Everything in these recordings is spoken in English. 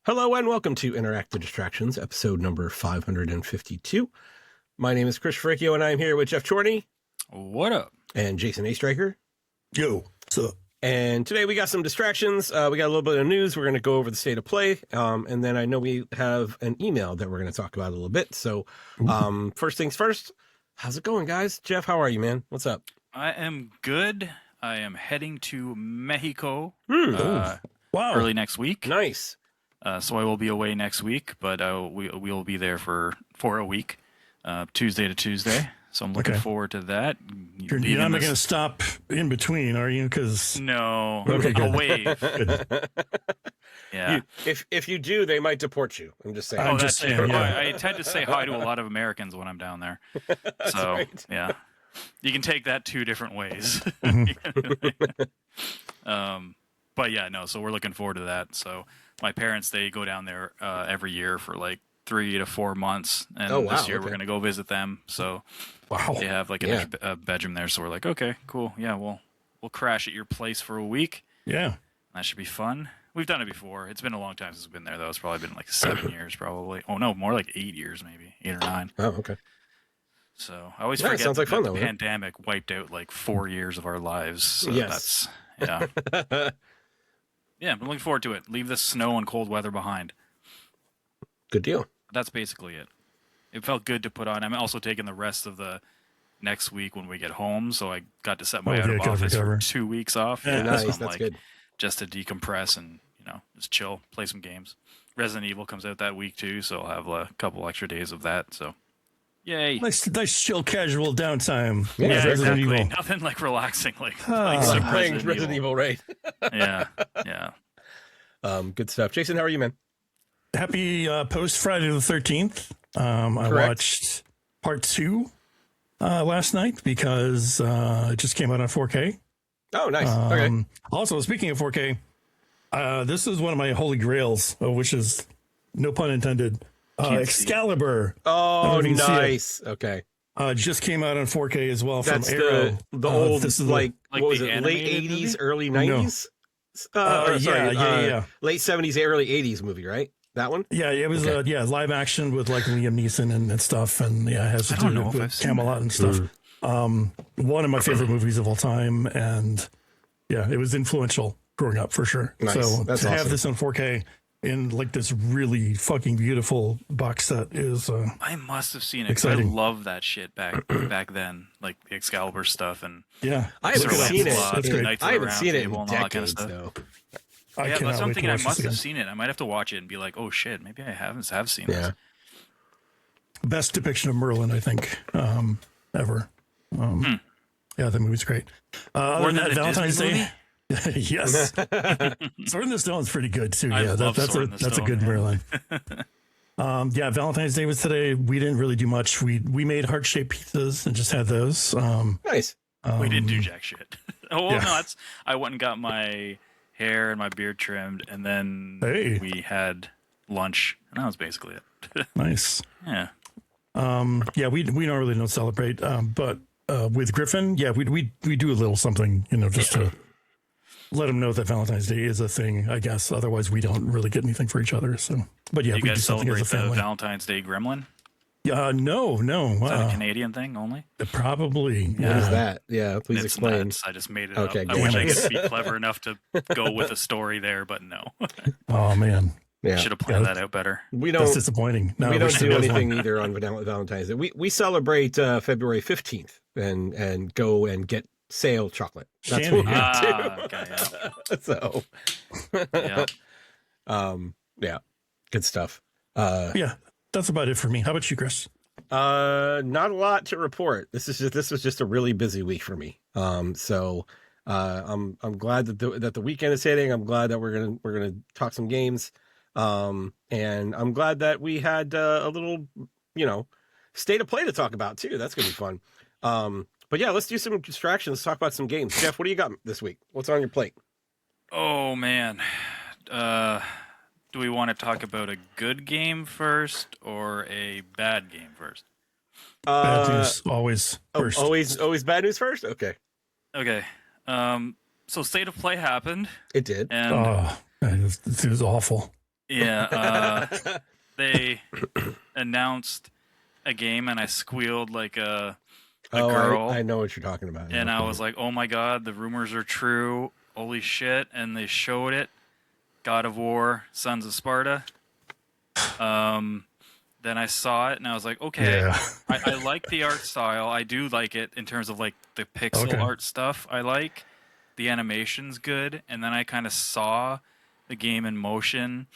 Hello and welcome to Interactive Distractions, episode number 552. My name is Chris Fricchio and I'm here with Geoff Chorney. What up? And Jason A. Stryker. Yo, what's up? And today we got some distractions. We got a little bit of news. We're going to go over the state of play. And then I know we have an email that we're going to talk about a little bit. So first things first, how's it going, guys? Geoff, how are you, man? What's up? I am good. I am heading to Mexico Wow. early next week. Nice. So I will be away next week, but we will be there for a week, Tuesday to Tuesday. So I'm looking forward to that. You're not going to stop in between, are you? Because No, Okay, I'll good. wave. Yeah. If you do, they might deport you. I'm just saying. I'm Oh, just that's saying, it. yeah. I tend to say hi to a lot of Americans when I'm down there. So right. yeah, you can take that two different ways. But yeah, no. So we're looking forward to that. So my parents, they go down there every year for like 3 to 4 months, and this year we're gonna go visit them. So they have like a bedroom there. So we're like, okay, cool. Yeah, we'll crash at your place for a week. Yeah. That should be fun. We've done it before. It's been a long time since we've been there, though. It's probably been like 7 years, probably. Oh, no, more like 8 years, maybe. 8 or 9. Oh, okay. So I always Yeah, forget sounds like fun, the though, pandemic wiped out like 4 years of our lives. So Yes. that's, yeah. Yeah, I'm looking forward to it. Leave the snow and cold weather behind. Good deal. That's basically it. It felt good to put on. I'm also taking the rest of the next week when we get home, so I got to set my out of office for 2 weeks off. Yeah, nice. So I'm That's good. Just to decompress and, just chill, play some games. Resident Evil comes out that week too, so I'll have a couple extra days of that. So, yay! Nice, chill, casual downtime. Yeah, Yeah, Resident exactly. Evil. Nothing like relaxing, like Like playing Resident Evil, right? Yeah. Good stuff. Jason, how are you, man? Happy post Friday the 13th. I Correct. watched part 2 last night because it just came out on 4K. Oh, nice. Okay. Also, speaking of 4K, this is one of my holy grails, which is no pun intended. Can't see it. Excalibur. Oh, you can see it. nice. Okay. Just came out on 4K as well That's from Arrow. the old, this is like Like what was the it, late animated 80s, movie? early 90s? Yeah. Late 70s, early 80s movie, right? That one? Yeah, it was Okay. live action with like Liam Neeson and stuff, and it has to I don't do know if I've with seen Camelot and stuff. One of my favorite movies of all time, and yeah, it was influential growing up for sure. Nice. So That's to have awesome. this on 4K in like this really fucking beautiful box set is I must have seen it. 'Cause Exciting. I love that shit back then, like the Excalibur stuff and yeah. I haven't Look it up. seen it. That's great. Knights of I the haven't Round seen it in Table and all that kind of decades, stuff. though. I Yeah, cannot that's what I'm wait to thinking. I watch this must have again. seen it. I might have to watch it and be like, oh shit, maybe I have seen Yeah. this. Best depiction of Merlin, I think, ever. Yeah, the movie's great. More Other than than that, the Valentine's Disney Day. Yes. Sword in the Stone's pretty good too. I Yeah, love that's Sword in the a Stone, good man. Merlin. Yeah, Valentine's Day was today. We didn't really do much. We made heart-shaped pizzas and just had those. Nice. We didn't do jack shit. Oh, yeah. no, I went and got my hair and my beard trimmed, and then Hey. we had lunch, and that was basically it. Nice. Yeah. Yeah, we normally don't celebrate, but with Griffin, yeah, we do a little something, just to let him know that Valentine's Day is a thing. I guess otherwise we don't really get anything for each other. So, but yeah, You we do guys something as celebrate a the family. Valentine's Day Gremlin? No. Is that a Canadian thing only? Probably. What is that? Yeah, please It's explain. nuts. I just made it Okay, up. I wish I damn it. could be clever enough to go with a story there, but no. Oh man, Yeah. Should have planned Yeah. that out better. We that's don't disappointing. No, we don't should do have anything one. either on Valentine's Day. We celebrate February 15th and go and get sale chocolate. That's Candy, what we yeah. do. Okay, So yeah. yeah, good stuff. Yeah, that's about it for me. How about you, Chris? Not a lot to report. This was just a really busy week for me. So I'm glad that the weekend is hitting. I'm glad that we're gonna talk some games. And I'm glad that we had a little, state of play to talk about too. That's gonna be fun. But yeah, let's do some distractions. Let's talk about some games. Geoff, what do you got this week? What's on your plate? Oh man. Do we want to talk about a good game first or a bad game first? Bad news always first. Always bad news first. Okay, Okay. So State of Play happened, it did. and Oh, it was awful. Yeah, they announced a game, and I squealed like a girl. I know what you're talking about. And I was like, oh my god, the rumors are true. Holy shit. And they showed it. God of War, Sons of Sparta. Then I saw it, and I was like, okay, Yeah. I like the art style. I do like it in terms of like the pixel art stuff. I like the animation's good. And then I kind of saw the game in motion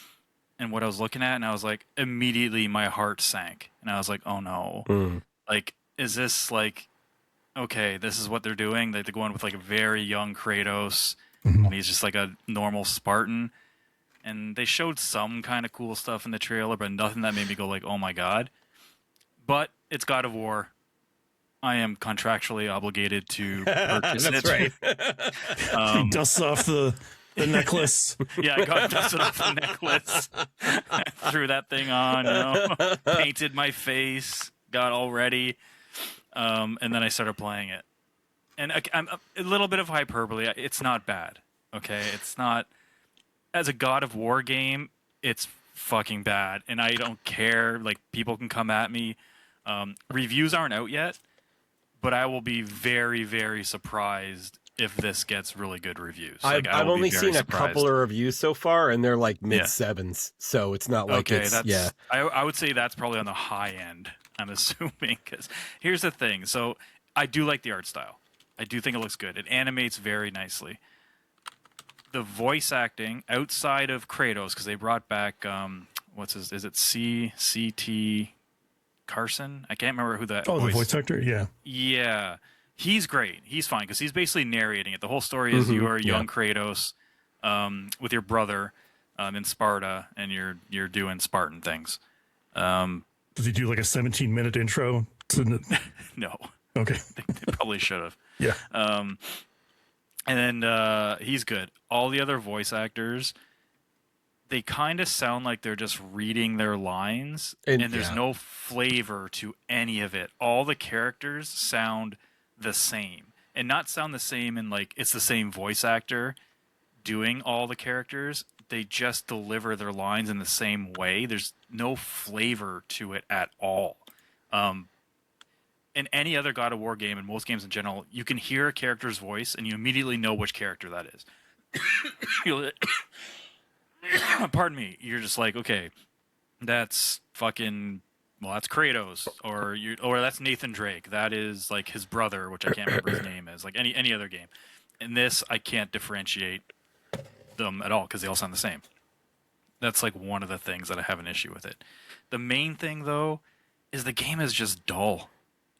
and what I was looking at, and I was like, immediately my heart sank. And I was like, oh no. Like, is this like, okay, this is what they're doing? They're going with like a very young Kratos, and he's just like a normal Spartan. And they showed some kind of cool stuff in the trailer, but nothing that made me go like, "Oh my god!" But it's God of War. I am contractually obligated to purchase That's it. He dusts off the necklace. Yeah, I got dusted off the necklace. I threw that thing on, painted my face, got all ready, and then I started playing it. And I'm a little bit of hyperbole. It's not bad. Okay, it's not. As a God of War game, it's fucking bad, and I don't care. Like, people can come at me. Reviews aren't out yet, but I will be very, very surprised if this gets really good reviews. I've only seen a couple of reviews so far, and they're like mid sevens, so it's not like I would say that's probably on the high end, I'm assuming, because here's the thing. So I do like the art style. I do think it looks good. It animates very nicely. The voice acting outside of Kratos, because they brought back is it C.T. Carson? I can't remember who that. The voice actor, yeah. Yeah, he's great. He's fine because he's basically narrating it. The whole story is you are young Kratos with your brother in Sparta, and you're doing Spartan things. Does he do like a 17-minute intro? No. Okay. They probably should have. Yeah. And then he's good. All the other voice actors, they kind of sound like they're just reading their lines, and there's no flavor to any of it. All the characters sound the same. And not sound the same in like it's the same voice actor doing all the characters. They just deliver their lines in the same way. There's no flavor to it at all. In any other God of War game, and most games in general, you can hear a character's voice and you immediately know which character that is. Pardon me. You're just like, okay, that's that's Kratos, or that's Nathan Drake. That is like his brother, which I can't remember his name is. Like any other game. In this, I can't differentiate them at all because they all sound the same. That's like one of the things that I have an issue with it. The main thing, though, is the game is just dull.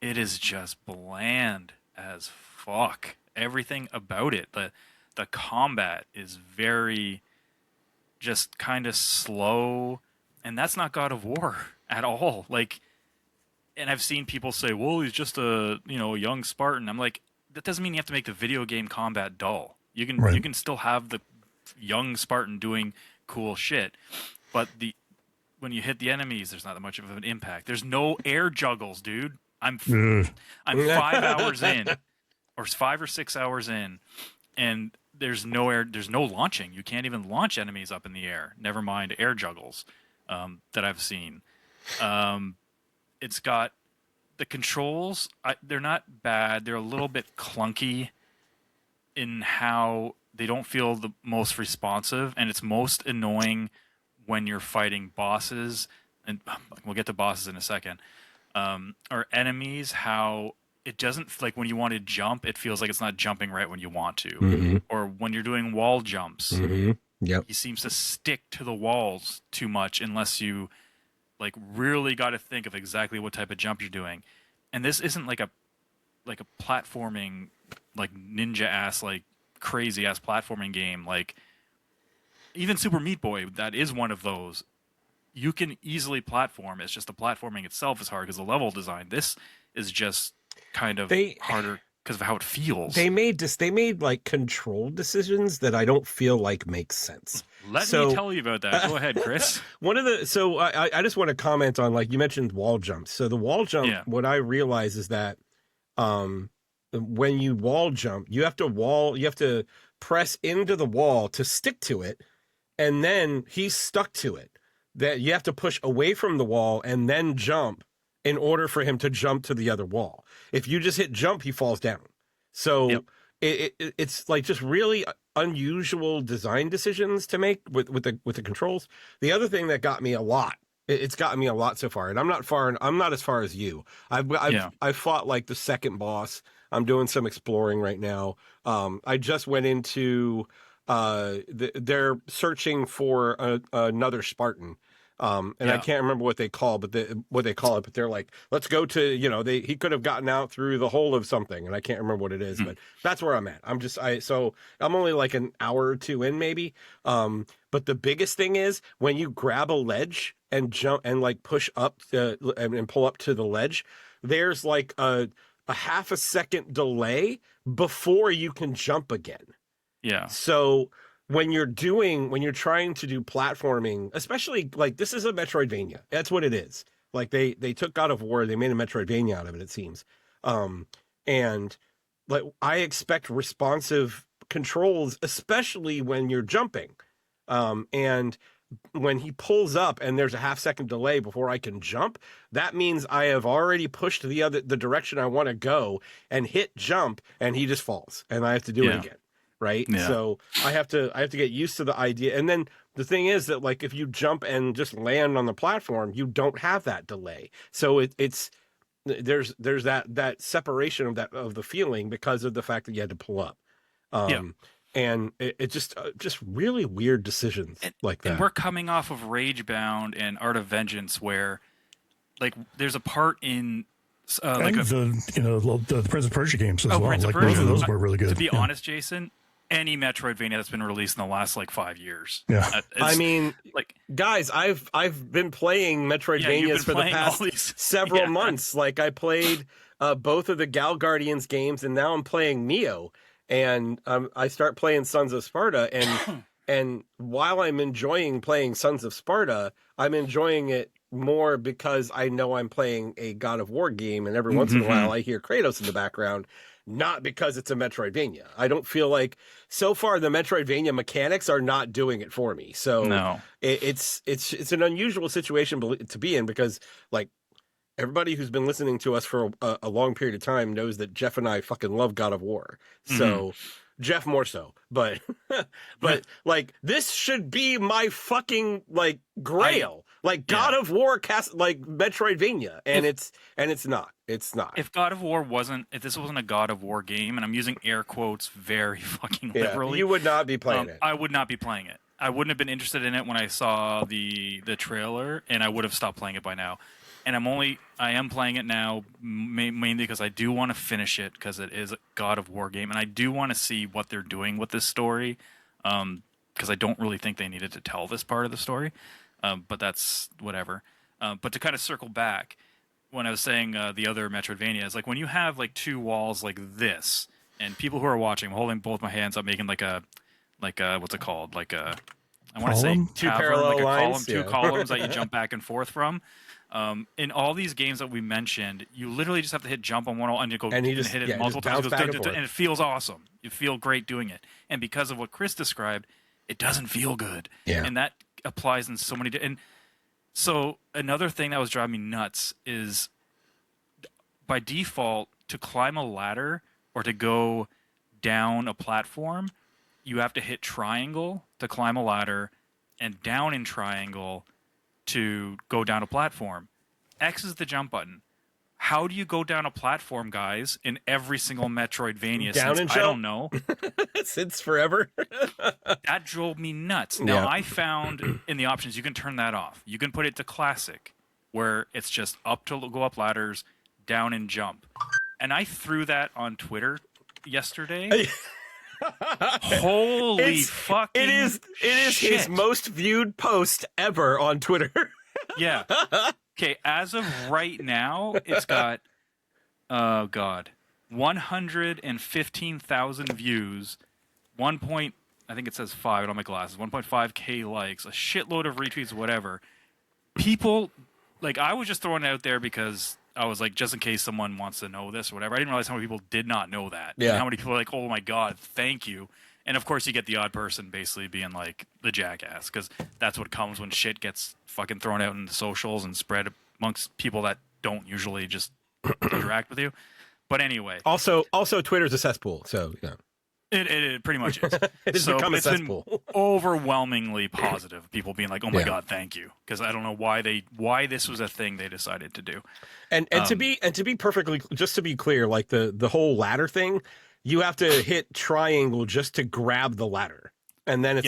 It is just bland as fuck. Everything about it. The combat is very just kind of slow, and that's not God of War at all. Like, and I've seen people say, well, he's just a young Spartan. I'm like, that doesn't mean you have to make the video game combat dull. You can still have the young Spartan doing cool shit, but when you hit the enemies, there's not that much of an impact. There's no air juggles, dude. I'm 5 hours in, or 5 or 6 hours in, and there's no air. There's no launching. You can't even launch enemies up in the air. Never mind air juggles that I've seen. It's got the controls. They're not bad. They're a little bit clunky in how they don't feel the most responsive, and it's most annoying when you're fighting bosses. And we'll get to bosses in a second. Or enemies, how it doesn't, like when you want to jump, it feels like it's not jumping right when you want to. Or when you're doing wall jumps, he seems to stick to the walls too much unless you like really got to think of exactly what type of jump you're doing. And this isn't like a platforming, like ninja ass, like crazy ass platforming game. Like even Super Meat Boy, that is one of those. You can easily platform. It's just the platforming itself is hard because the level design. This is just kind of harder because of how it feels. They made like control decisions that I don't feel like make sense. Let me tell you about that. Go ahead, Chris. I just want to comment on, like you mentioned, wall jumps. So the wall jump, what I realize is that when you wall jump, you have to press into the wall to stick to it. and then he's stuck to it. That you have to push away from the wall and then jump in order for him to jump to the other wall. If you just hit jump, he falls down. So it's like just really unusual design decisions to make with the controls. The other thing that got me a lot, it's gotten me a lot so far, and I'm not as far as you. I've fought like the second boss. I'm doing some exploring right now. I just went into they're searching for another Spartan. I can't remember what they call, but but they're like, let's go to, he could have gotten out through the hole of something, and I can't remember what it is, but that's where I'm at. So I'm only like an hour or two in maybe. But the biggest thing is when you grab a ledge and jump and like push up and pull up to the ledge, there's like a half a second delay before you can jump again. Yeah. So when you're trying to do platforming, especially like this is a Metroidvania. That's what it is. Like they took God of War, they made a Metroidvania out of it seems. And like I expect responsive controls, especially when you're jumping. And when he pulls up and there's a half second delay before I can jump, that means I have already pushed the direction I want to go and hit jump, and he just falls and I have to do it again. Right. Yeah. So I have to get used to the idea. And then the thing is that like, if you jump and just land on the platform, you don't have that delay. So there's that separation of the feeling because of the fact that you had to pull up. And it just really weird decisions like that. And we're coming off of Ragebound and Art of Vengeance where like there's a part in the Prince of Persia games as well. Like both of those were really good. To be honest, Jason, any Metroidvania that's been released in the last like 5 years. Yeah. I mean, like guys, I've been playing Metroidvanias for the past several months. Like I played both of the Gal Guardians games, and now I'm playing Neo, and I start playing Sons of Sparta, and while I'm enjoying playing Sons of Sparta, I'm enjoying it more because I know I'm playing a God of War game, and every once in a while I hear Kratos in the background. Not because it's a Metroidvania. I don't feel like so far the Metroidvania mechanics are not doing it for me. So no. It's an unusual situation to be in because like everybody who's been listening to us for a long period of time knows that Geoff and I fucking love God of War. So Geoff more so, but like this should be my fucking like grail. Like God of War like Metroidvania, and it's not. It's not. If this wasn't a God of War game, and I'm using air quotes very fucking liberally, you would not be playing it. I would not be playing it. I wouldn't have been interested in it when I saw the trailer, and I would have stopped playing it by now. And I am playing it now mainly because I do want to finish it because it is a God of War game, and I do want to see what they're doing with this story, because I don't really think they needed to tell this part of the story. But that's whatever. But to kind of circle back, when I was saying the other Metroidvania is like when you have like two walls like this, and people who are watching, I'm holding both my hands up, making like a what's it called? Like a I want to say two parallel like lines, two columns that you jump back and forth from. In all these games that we mentioned, you literally just have to hit jump on one wall and you go and hit it multiple times, and it feels awesome. You feel great doing it, and because of what Chris described, it doesn't feel good, and that applies in so many. And so another thing that was driving me nuts is by default to climb a ladder or to go down a platform, you have to hit triangle to climb a ladder and down in triangle to go down a platform. X is the jump button. How do you go down a platform, guys, in every single Metroidvania? Down and I don't know. Since forever. That drove me nuts. Now, I found in the options, you can turn that off. You can put it to classic, where it's just up to go up ladders, down and jump. And I threw that on Twitter yesterday. Holy fucking It is shit. His most viewed post ever on Twitter. Yeah. Okay, as of right now, it's got, 115,000 views, I think it says 5 on my glasses, 1.5K likes, a shitload of retweets, whatever. People, like, I was just throwing it out there because I was like, just in case someone wants to know this or whatever. I didn't realize how many people did not know that. Yeah. And how many people were like, oh my God, thank you. And of course, you get the odd person basically being like the jackass, because that's what comes when shit gets fucking thrown out in the socials and spread amongst people that don't usually just interact with you. But anyway, also Twitter's a cesspool, so yeah. It pretty much is. It has become a cesspool. Been overwhelmingly positive. People being like, "Oh my god, thank you," because I don't know why this was a thing they decided to do. And to be perfectly, just to be clear, like the whole ladder thing, you have to hit triangle just to grab the ladder. And then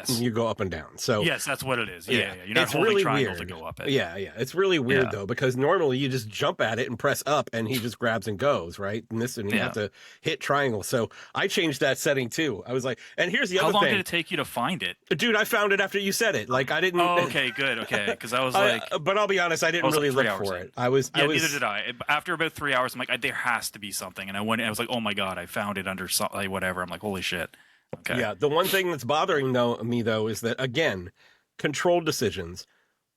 you go up and down. So yes, that's what it is. Yeah. You're not holding triangle to go up it. Yeah. It's really weird though, because normally you just jump at it and press up, and he just grabs and goes, right. And you have to hit triangle. So I changed that setting too. I was like, and here's the other thing. How long did it take you to find it, dude? I found it after you said it. Like I didn't. Oh, okay, good. Okay, because I was like, but I'll be honest, I didn't really look for it. Neither did I. After about 3 hours, I'm like, there has to be something, and I went. And I was like, oh my god, I found it under like whatever. I'm like, holy shit. Okay. Yeah, the one thing that's bothering me though is that, again, controlled decisions.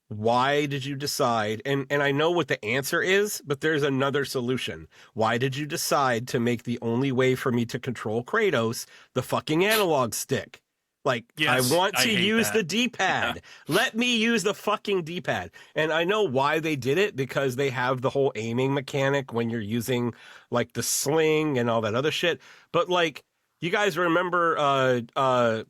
Why did you decide? And I know what the answer is, but there's another solution. Why did you decide to make the only way for me to control Kratos the fucking analog stick? Like, yes, I want to use the D-pad. Yeah. Let me use the fucking D-pad. And I know why they did it, because they have the whole aiming mechanic when you're using like the sling and all that other shit. But like, you guys remember, I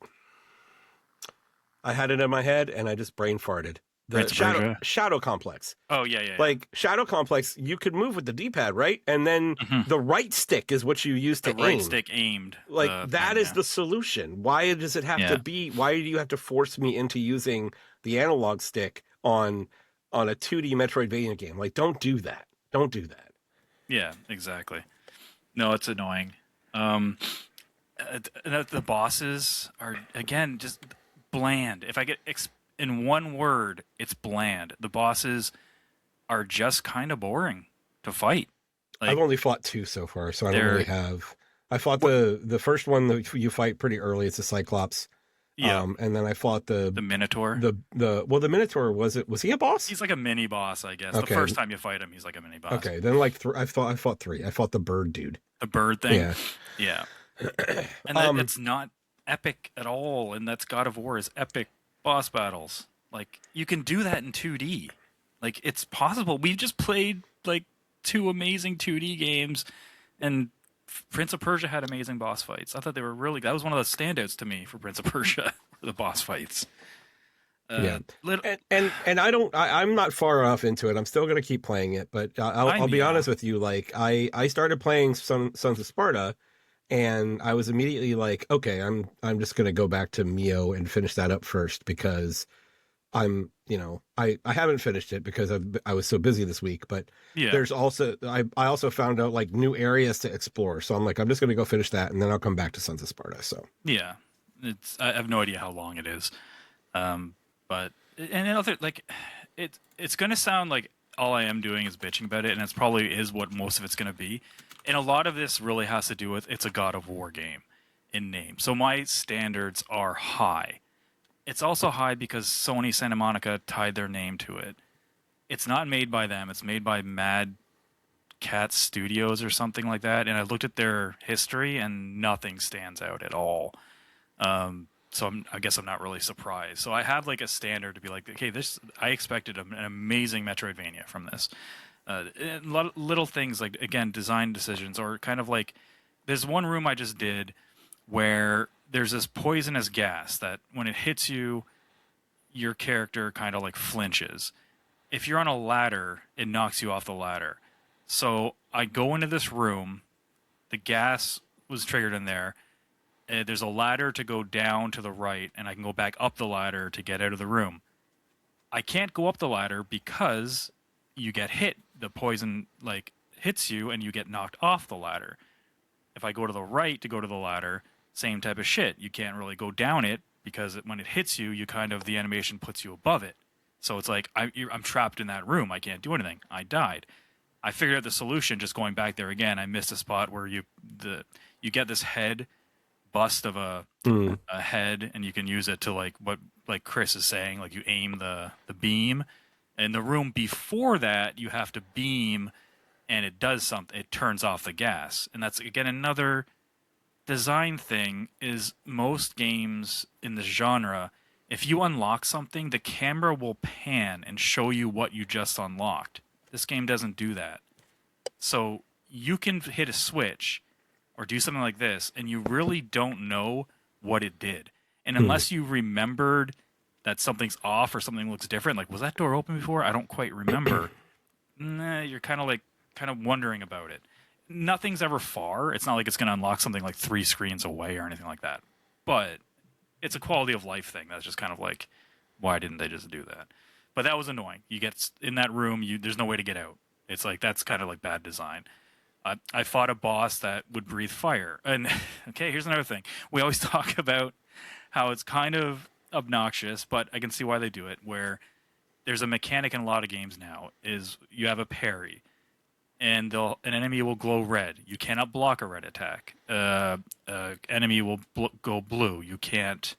had it in my head and I just brain farted. The Shadow Complex. Oh, yeah. Like, Shadow Complex, you could move with the D-pad, right? And then the right stick is what you use to aim. The right stick aimed. Like, that is the solution. Why does it have to be, why do you have to force me into using the analog stick on a 2D Metroidvania game? Like, don't do that. Don't do that. Yeah, exactly. No, it's annoying. The bosses are, again, just bland. If I get in one word, it's bland. The bosses are just kind of boring to fight. Like, I've only fought 2 so far, so I don't really have. I fought the first one that you fight pretty early. It's a Cyclops. Yeah, and then I fought the Minotaur. The Minotaur, was he a boss? He's like a mini boss, I guess. Okay. The first time you fight him, he's like a mini boss. Okay, then like I fought 3. I fought the bird dude. The bird thing. Yeah. And it's not epic at all, and that's God of War is epic boss battles. Like, you can do that in 2D. Like, it's possible. We've just played like 2 amazing 2D games, and Prince of Persia had amazing boss fights. I thought they were that was one of the standouts to me for Prince of Persia, the boss fights. And I'm not far enough into it. I'm still going to keep playing it, but I'll be honest with you. Like, I started playing Sons of Sparta, and I was immediately like, okay, I'm just going to go back to Mio and finish that up first, because I haven't finished it because I was so busy this week, but there's also, I also found out like new areas to explore. So I'm like, I'm just going to go finish that, and then I'll come back to Sons of Sparta. So yeah, I have no idea how long it is. But another, like, it's going to sound like all I am doing is bitching about it, and it's probably is what most of it's going to be. And a lot of this really has to do with it's a God of War game in name. So my standards are high. It's also high because Sony Santa Monica tied their name to it. It's not made by them. It's made by Mad Cat Studios or something like that. And I looked at their history, and nothing stands out at all. So I guess I'm not really surprised. So I have like a standard to be like, okay, I expected an amazing Metroidvania from this. A lot of little things like, again, design decisions, or kind of like, there's one room I just did where there's this poisonous gas that when it hits you, your character kind of like flinches. If you're on a ladder, it knocks you off the ladder. So I go into this room, the gas was triggered in there. There's a ladder to go down to the right, and I can go back up the ladder to get out of the room. I can't go up the ladder because you get hit. The poison like hits you, and you get knocked off the ladder. If I go to the right to go to the ladder, same type of shit. You can't really go down it because when it hits you, the animation puts you above it. So it's like I'm trapped in that room. I can't do anything. I died. I figured out the solution just going back there again. I missed a spot where you get this head bust of a head, and you can use it to like Chris is saying, like you aim the beam. In the room before that, you have to beam, and it does something. It turns off the gas, and that's again another design thing is most games in the genre, if you unlock something, the camera will pan and show you what you just unlocked. This game doesn't do that. So you can hit a switch or do something like this, and you really don't know what it did. And unless you remembered that something's off or something looks different, like, was that door open before? I don't quite remember. You're kind of wondering about it. Nothing's ever far. It's not like it's going to unlock something like 3 screens away or anything like that. But it's a quality of life thing. That's just kind of like, why didn't they just do that? But that was annoying. You get in that room, there's no way to get out. It's like, that's kind of like bad design. I fought a boss that would breathe fire. And okay, here's another thing. We always talk about how it's kind of obnoxious, but I can see why they do it, where there's a mechanic in a lot of games now, is you have a parry, and an enemy will glow red. You cannot block a red attack. Enemy will go blue. You can't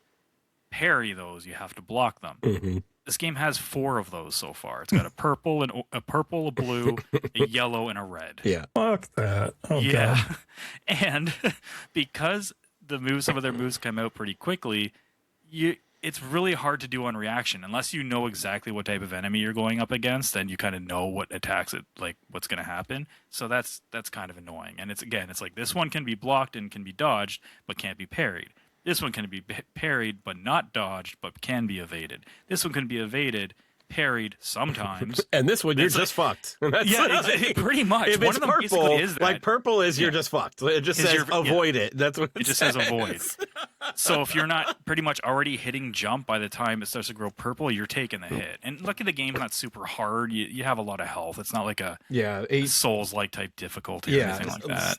parry those. You have to block them. Mm-hmm. This game has 4 of those so far. It's got a purple, a blue, a yellow, and a red. Yeah. Fuck that. Oh, yeah. God. And because some of their moves come out pretty quickly, it's really hard to do on reaction unless you know exactly what type of enemy you're going up against. Then you kind of know what attacks it, like what's going to happen. So that's kind of annoying. And it's like this one can be blocked and can be dodged, but can't be parried. This one can be parried but not dodged, but can be evaded. This one can be evaded, parried sometimes. And this one, you're just fucked. Yeah, pretty much. If One it's of them purple, basically is that. like purple is you're just fucked. It just says avoid it. That's what it just says avoid. So if you're not pretty much already hitting jump by the time it starts to grow purple, you're taking the hit. And lucky the game's not super hard. You have a lot of health. It's not like a Souls-like type difficulty or anything like that.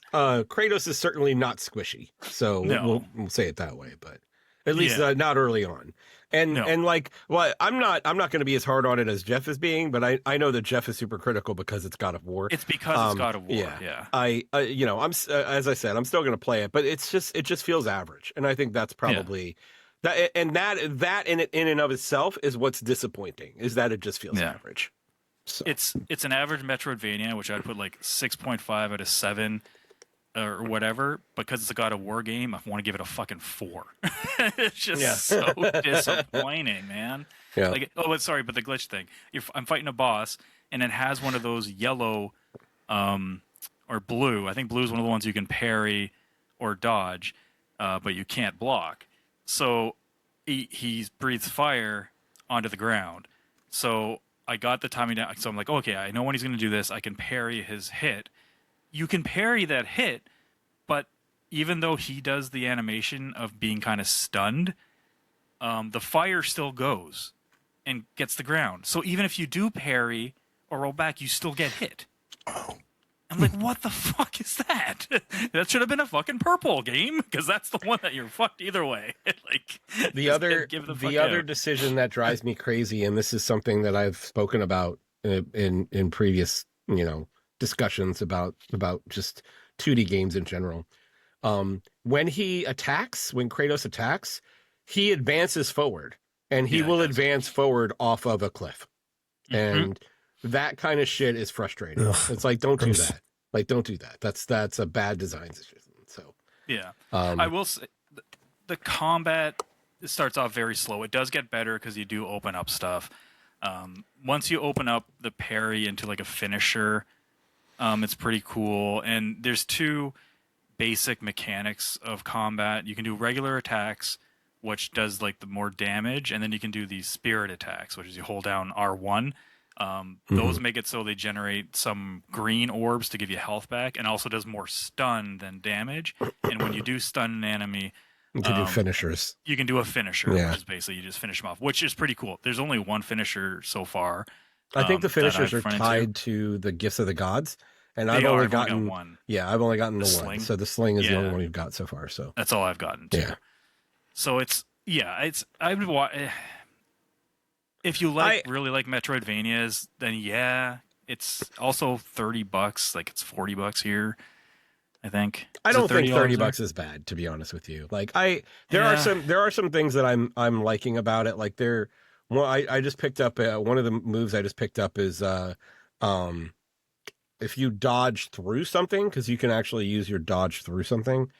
Kratos is certainly not squishy. So we'll say it that way, but at least not early on. And like, well, I'm not going to be as hard on it as Geoff is being, but I know that Geoff is super critical because it's God of War. It's because it's God of War. Yeah. I'm as I said, I'm still going to play it, but it just feels average, and I think that's probably that. And that in and of itself is what's disappointing, is that it just feels average. So. It's an average Metroidvania, which I'd put like 6.5 out of 7. Or whatever, because it's a God of War game, I want to give it a fucking 4. It's just so disappointing, man. Yeah. Like, but the glitch thing. I'm fighting a boss, and it has one of those yellow, or blue. I think blue is one of the ones you can parry or dodge, but you can't block. So he breathes fire onto the ground. So I got the timing down. So I'm like, okay, I know when he's going to do this. I can parry his hit. You can parry that hit, but even though he does the animation of being kind of stunned, the fire still goes and gets the ground. So even if you do parry or roll back, you still get hit. I'm like, what the fuck is that? That should have been a fucking purple game, because that's the one that you're fucked either way. Like the other decision that drives me crazy, and this is something that I've spoken about in previous, discussions about just 2D games in general. When Kratos attacks, he advances forward, and he will advance forward off of a cliff. And that kind of shit is frustrating. Ugh, it's like, don't do that. Like, don't do that. That's a bad design decision. So I will say the combat starts off very slow. It does get better because you do open up stuff. Once you open up the parry into like a finisher, it's pretty cool. And there's 2 basic mechanics of combat. You can do regular attacks, which does like the more damage, and then you can do these spirit attacks, which is you hold down R1. Those make it so they generate some green orbs to give you health back, and also does more stun than damage. And when you do stun an enemy, you can do finishers. You can do a finisher, which is basically you just finish them off, which is pretty cool. There's only one finisher so far. I think the finishers are tied to the gifts of the gods, and I've only gotten one. Yeah, I've only gotten the one. So the sling is the only one you've got so far. So that's all I've gotten too. Yeah. So if you really like Metroidvanias, then it's also $30. Like it's $40 here, I think. I don't think $30 is bad, to be honest with you. Like there are some things that I'm liking about it. Like I just picked up one of the moves I just picked up is if you dodge through something, because you can actually use your dodge through something.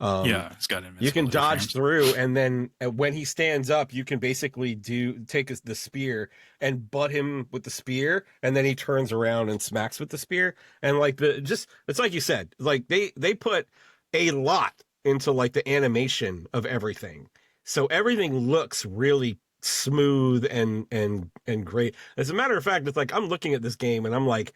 It's got you can dodge frames. through, and then when he stands up, you can basically take the spear and butt him with the spear, and then he turns around and smacks with the spear. And like it's like you said, like they put a lot into like the animation of everything, so everything looks really smooth and great. As a matter of fact, it's like I'm looking at this game and I'm like,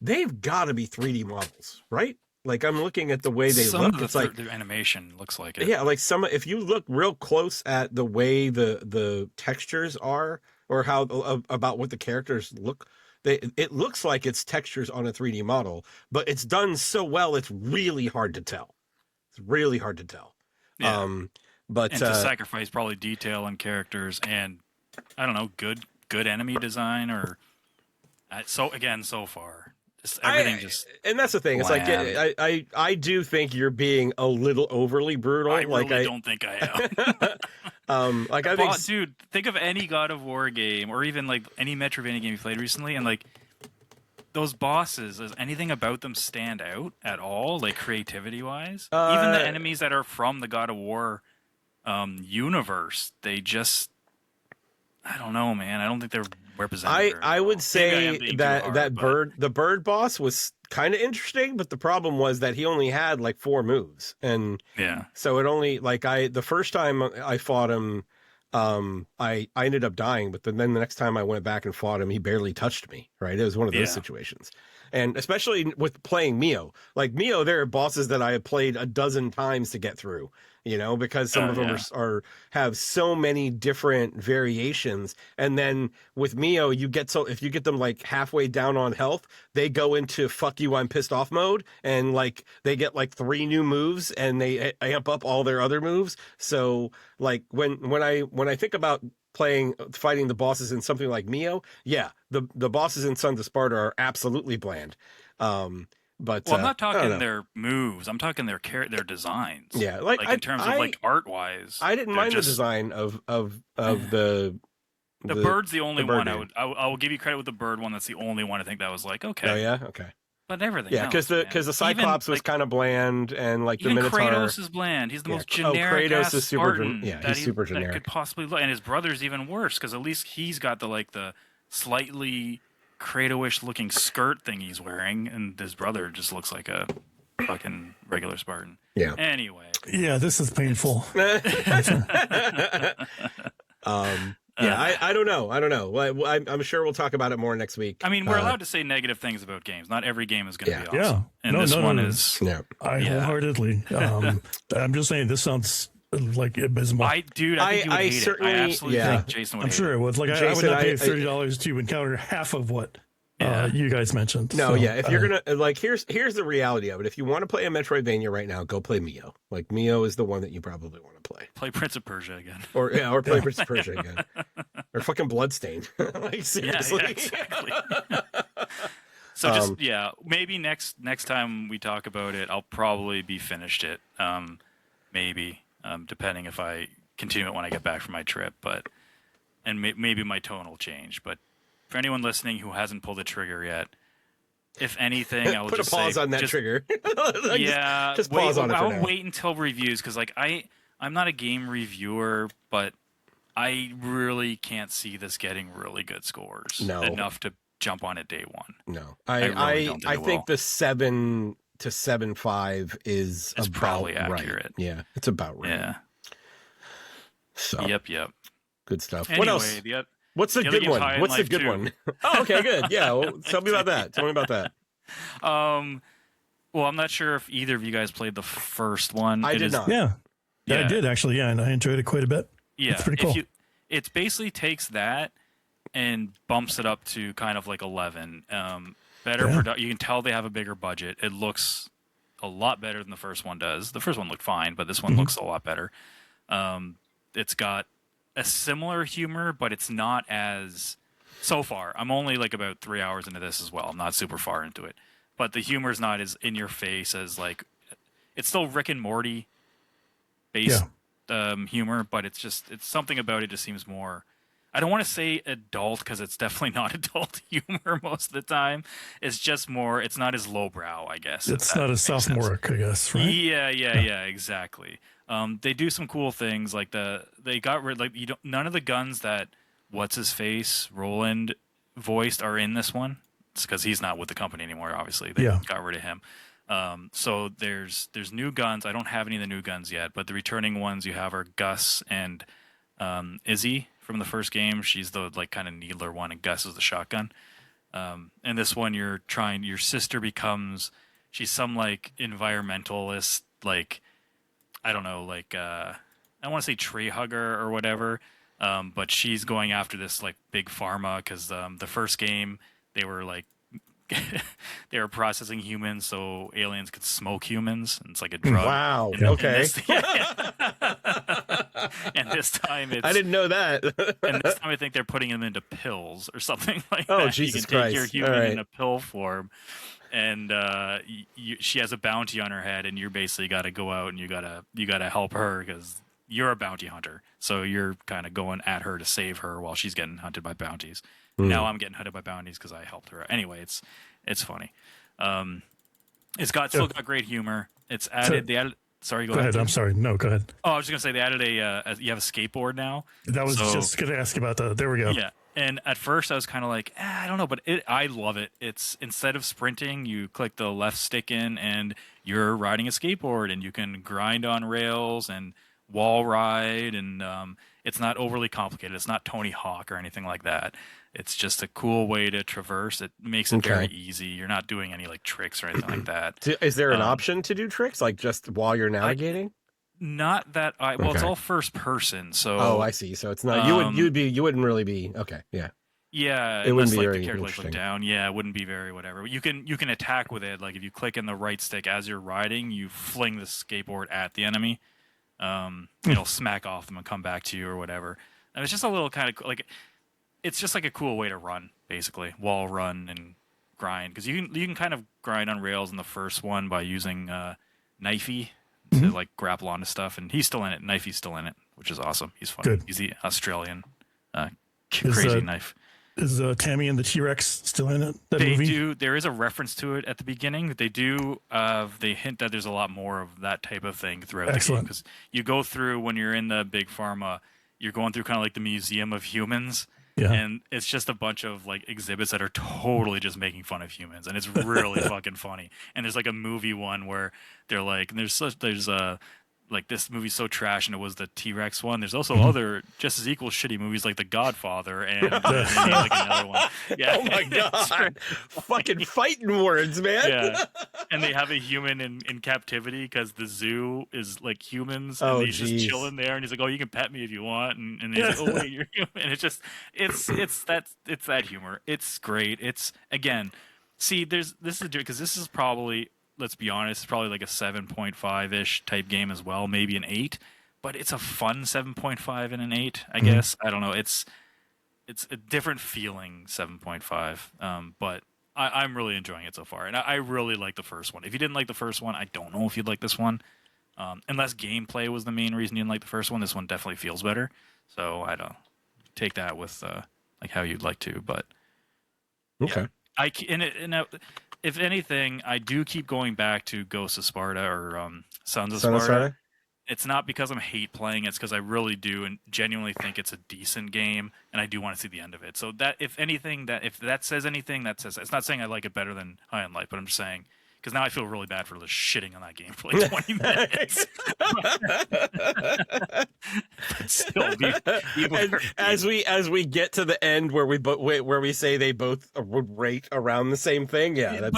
they've got to be 3D models, right? Like I'm looking at the way they look. It's like the animation looks like it. Yeah, like if you look real close at the way the textures are, or how about what the characters look, it looks like it's textures on a 3D model, but it's done so well, it's really hard to tell. It's really hard to tell. Yeah. But and to sacrifice probably detail and characters and I don't know, good enemy design or so far. And that's the thing. Bland. It's like I do think you're being a little overly brutal. I really don't think I am. Like I think, dude, think of any God of War game or even like any Metroidvania game you played recently, and like those bosses, does anything about them stand out at all, like creativity wise? Even the enemies that are from the God of War universe, they just, I don't know, man. I don't think they're represented. I would say the bird boss was kind of interesting, but the problem was that he only had like 4 moves, and so it only the first time I fought him, I ended up dying, but then the next time I went back and fought him, he barely touched me. Right, it was one of those situations. And especially with playing Mio, like Mio, there are bosses that I have played a dozen times to get through, because some of them have so many different variations. And then with Mio, if you get them like halfway down on health, they go into "fuck you, I'm pissed off" mode, and like they get like 3 new moves, and they amp up all their other moves. So like when I think about fighting the bosses in something like Mio, the bosses in Sons of Sparta are absolutely bland. But I'm not talking their moves. I'm talking their designs. Yeah, like in terms of like art wise. I didn't mind the design of the bird's the only one. I will give you credit with the bird one. That's the only one I think that was like okay. Oh yeah, okay. But everything. Yeah, because the Cyclops was kind of bland, and like the Minotaur. Kratos is bland. He's the most generic. Kratos is Spartan he's super generic. That could possibly look, and his brother's even worse because at least he's got the slightly Kratos-ish looking skirt thing he's wearing, and his brother just looks like a fucking regular Spartan. Yeah. Anyway. Yeah, this is painful. I don't know. I'm sure we'll talk about it more next week. I mean, we're allowed to say negative things about games. Not every game is going to be Yeah. awesome. And this one is. Yeah. Wholeheartedly. I'm just saying this sounds like abysmal. I think you would hate it. I absolutely think Jason would hate it. I'm sure it would. Like, I would not pay $30 to encounter half of what you guys mentioned. No, if you're going to, like, here's the reality of it. If you want to play a Metroidvania right now, go play Mio. Like, Mio is the one that you probably want to play. Play Prince of Persia again. Or play Prince of Persia again. Or fucking Bloodstained. Like, seriously. Yeah, exactly. So just, maybe next time we talk about it, I'll probably be finished it. Maybe, depending if I continue it when I get back from my trip. And maybe my tone will change. But for anyone listening who hasn't pulled the trigger yet, if anything, I will put just a pause on that trigger. Just pause on it for now. I'll wait until reviews because, like, I'm not a game reviewer, but I really can't see this getting really good scores. No. Enough to jump on it day one. No, I think the 7 to 7.5 is about probably accurate. Right. Yeah, it's about right. Yeah. So. Yep. Good stuff. Anyway, what else? What's the good one? What's the good one? Oh, okay, good. Yeah, well, tell me about that. Well, I'm not sure if either of you guys played the first one. I did not. Yeah, I did actually. Yeah, and I enjoyed it quite a bit. Yeah, it's pretty cool. It basically takes that and bumps it up to kind of like 11. Better you can tell they have a bigger budget. It looks a lot better than the first one does. The first one looked fine, but this one looks a lot better. It's got a similar humor, but it's not as... So far, I'm only like about 3 hours into this as well. I'm not super far into it. But the humor is not as in your face as like... It's still Rick and Morty based humor, but it's something about it just seems more I don't want to say adult because it's definitely not adult humor most of the time. It's just more. It's not as lowbrow, I guess. It's not as sophomoric, I guess, right? Yeah, exactly. They do some cool things like they got rid like none of the guns that what's his face Roland voiced are in this one. It's because he's not with the company anymore. Obviously, they got rid of him. So there's new guns. I don't have any of the new guns yet, but the returning ones you have are Gus and Izzy from the first game. She's the like kind of needler one, and Gus is the shotgun. And this one, your sister becomes, she's some like environmentalist, like I don't know, like I want to say tree hugger or whatever. But she's going after this like big pharma because the first game they were like they were processing humans so aliens could smoke humans. And it's like a drug. Wow. And, okay. And this time it's. I didn't know that. And this time I think they're putting them into pills or something like that. Oh, Jesus you can Christ. take your human right. in a pill form. And she has a bounty on her head, and you're basically got to go out and you gotta help her because you're a bounty hunter. So you're kind of going at her to save her while she's getting hunted by bounties. Now I'm getting hunted by bounties because I helped her. Anyway, it's funny. It's still got great humor. It's added. Sorry, go ahead. I'm sorry. No, go ahead. Oh, I was just gonna say they added you have a skateboard now. That was just gonna ask about that. There we go. Yeah. And at first I was kind of like, I don't know, but I love it. It's instead of sprinting, you click the left stick in and you're riding a skateboard and you can grind on rails and wall ride. And it's not overly complicated. It's not Tony Hawk or anything like that. It's just a cool way to traverse. It makes it very easy. You're not doing any like tricks or anything like that. Is there an option to do tricks like just while you're navigating? Not that it's all first person. So I see. So it's not you wouldn't really be okay. Yeah. Yeah, it wouldn't be like very the character interesting. look down. Yeah, it wouldn't be very whatever. You can attack with it. Like if you click in the right stick as you're riding, you fling the skateboard at the enemy. It'll smack off them and come back to you or whatever. And it's just a little kind of like it's just like a cool way to run, basically wall run and grind because you can kind of grind on rails in the first one by using Knifey to like grapple onto stuff, and he's still in it. Knifey's still in it, which is awesome. He's fun. Good. He's the Australian crazy knife. Is Tammy and the T-Rex still in it? They do. There is a reference to it at the beginning. They do. They hint that there's a lot more of that type of thing throughout the game because you go through when you're in the big pharma. You're going through kind of like the Museum of Humans. Yeah. And it's just a bunch of like exhibits that are totally just making fun of humans, and it's really fucking funny. And there's like a movie one where they're like, like this movie's so trash, and it was the T-Rex one. There's also other just as equal shitty movies like The Godfather and like another one. Yeah. Oh my god, fucking fighting words, man. Yeah, and they have a human in captivity because the zoo is like humans, and he's just chilling there, and he's like, "Oh, you can pet me if you want," and he's like, "Oh wait, you're human." And it's just it's that humor. It's great. It's again, see, this is probably. Let's be honest, it's probably like a 7.5-ish type game as well, maybe an 8, but it's a fun 7.5 and an 8, I guess. I don't know. It's a different feeling 7.5, but I'm really enjoying it so far, and I really like the first one. If you didn't like the first one, I don't know if you'd like this one. Unless gameplay was the main reason you didn't like the first one, this one definitely feels better. So I don't take that with like how you'd like to, but okay. Yeah, if anything, I do keep going back to Ghosts of Sparta or Sons of Sparta. It's not because I hate playing; it's because I really do and genuinely think it's a decent game, and I do want to see the end of it. So that, if anything, if that says anything, that says it's not saying I like it better than High on Life, but I'm just saying because now I feel really bad for just shitting on that game for like 20 minutes. But still, as we get to the end where we say they both would rate around the same thing, no.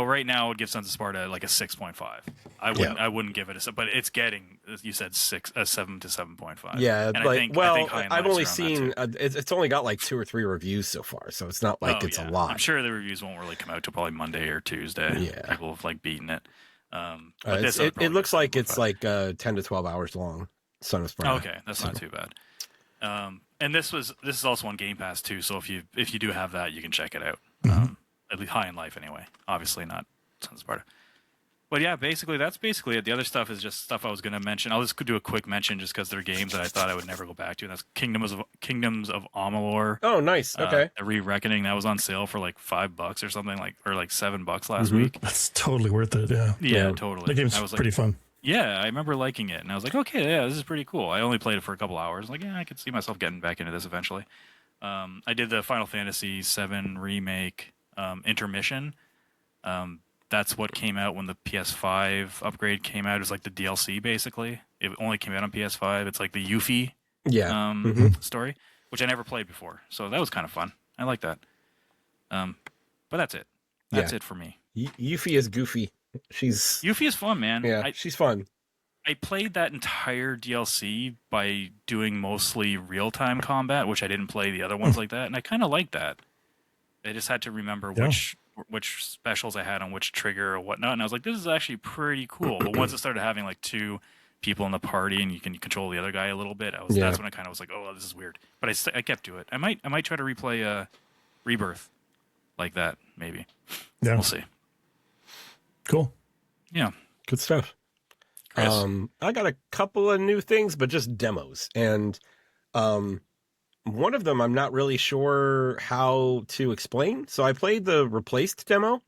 Right now, I would give Sons of Sparta like a 6.5. I wouldn't give it but it's getting, you said 7 to 7.5. Yeah, and like I've only seen it's only got like 2 or 3 reviews so far, so it's not like it's a lot. I'm sure the reviews won't really come out till probably Monday or Tuesday. Yeah, people have like beaten it. It looks like it's like 10 to 12 hours long. Son of Sparta. Okay, that's not too bad. And this is also on Game Pass too. So if you do have that, you can check it out. At least High in Life anyway. Obviously not Sons of Sparta. But yeah, basically that's basically it. The other stuff is just stuff I was going to mention. I'll just do a quick mention just because they're games that I thought I would never go back to. And that's Kingdoms of Amalur. Oh, nice. Okay. The Re-Reckoning, that was on sale for like $5 or something, like, or like $7 last week. That's totally worth it. Yeah. Yeah, totally. The game's pretty fun. Yeah, I remember liking it, and I was like, okay, yeah, this is pretty cool. I only played it for a couple hours. Like, yeah, I could see myself getting back into this eventually. I did the Final Fantasy VII Remake Intermission. That's what came out when the PS5 upgrade came out. It was like the DLC, basically. It only came out on PS5. It's like the Yuffie story, which I never played before. So that was kind of fun. I like that. But that's it. That's it for me. Yuffie is goofy. Yuffie is fun, man. Yeah, she's fun. I played that entire DLC by doing mostly real-time combat, which I didn't play the other ones like that, and I kind of liked that. I just had to remember which specials I had on which trigger or whatnot, and I was like, this is actually pretty cool. But once it started having like 2 people in the party and you can control the other guy a little bit, that's when I kind of was like, oh, this is weird. But I kept to it. I might try to replay Rebirth like that, maybe. Yeah. We'll see. Cool. Yeah. Good stuff. Chris? I got a couple of new things, but just demos. And one of them I'm not really sure how to explain. So I played the Replaced demo.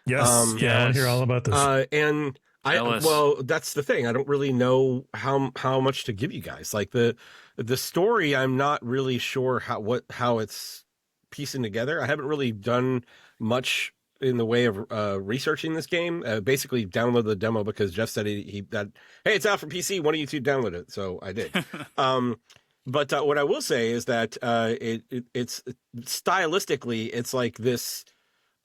Yes. I want to hear all about this. And that's the thing. I don't really know how much to give you guys. Like the story, I'm not really sure how it's piecing together. I haven't really done much in the way of researching this game. Basically downloaded the demo because Geoff said hey, it's out for PC. Why don't you two download it? So I did. But what I will say is that it's stylistically, it's like this.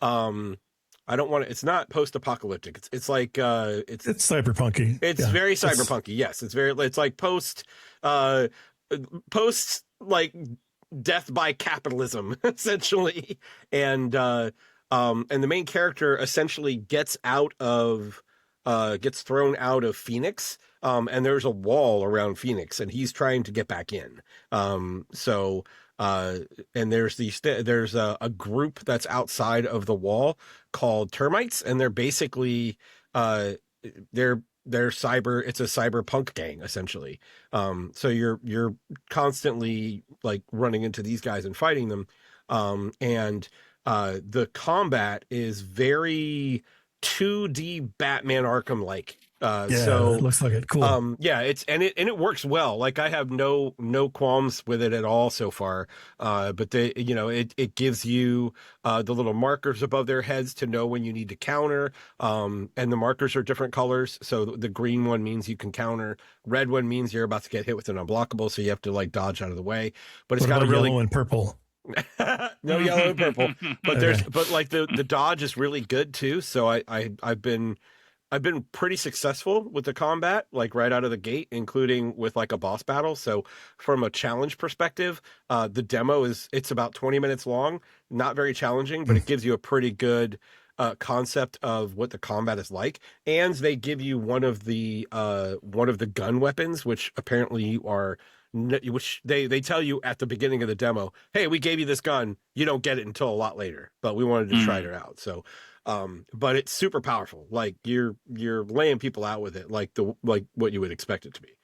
It's not post-apocalyptic. It's like it's cyberpunky. It's very cyberpunky. Yes, it's like post like death by capitalism essentially, and the main character essentially gets thrown out of Phoenix, and there's a wall around Phoenix, and he's trying to get back in. And there's a group that's outside of the wall called termites, and they're basically it's a cyberpunk gang essentially. So you're constantly like running into these guys and fighting them, and the combat is very 2D Batman Arkham like. So it looks like it. Cool. It works well. Like I have no qualms with it at all so far. But it gives you the little markers above their heads to know when you need to counter. And the markers are different colors. So the green one means you can counter. Red one means you're about to get hit with an unblockable, so you have to like dodge out of the way. But it's got a really yellow and purple. No yellow and purple. But the dodge is really good too. So I've been pretty successful with the combat, like right out of the gate, including with like a boss battle. So from a challenge perspective, the demo it's about 20 minutes long, not very challenging, but it gives you a pretty good concept of what the combat is like. And they give you one of the gun weapons, which apparently which they tell you at the beginning of the demo, hey, we gave you this gun. You don't get it until a lot later, but we wanted to try it out. So, but it's super powerful. Like you're laying people out with it, like what you would expect it to be,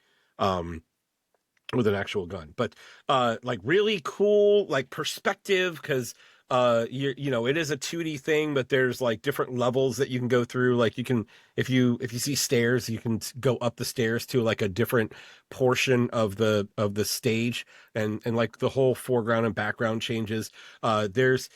with an actual gun. But like really cool, like perspective, because it is a 2D thing, but there's like different levels that you can go through. Like you can, if you see stairs, you can go up the stairs to like a different portion of the stage, and like the whole foreground and background changes. There's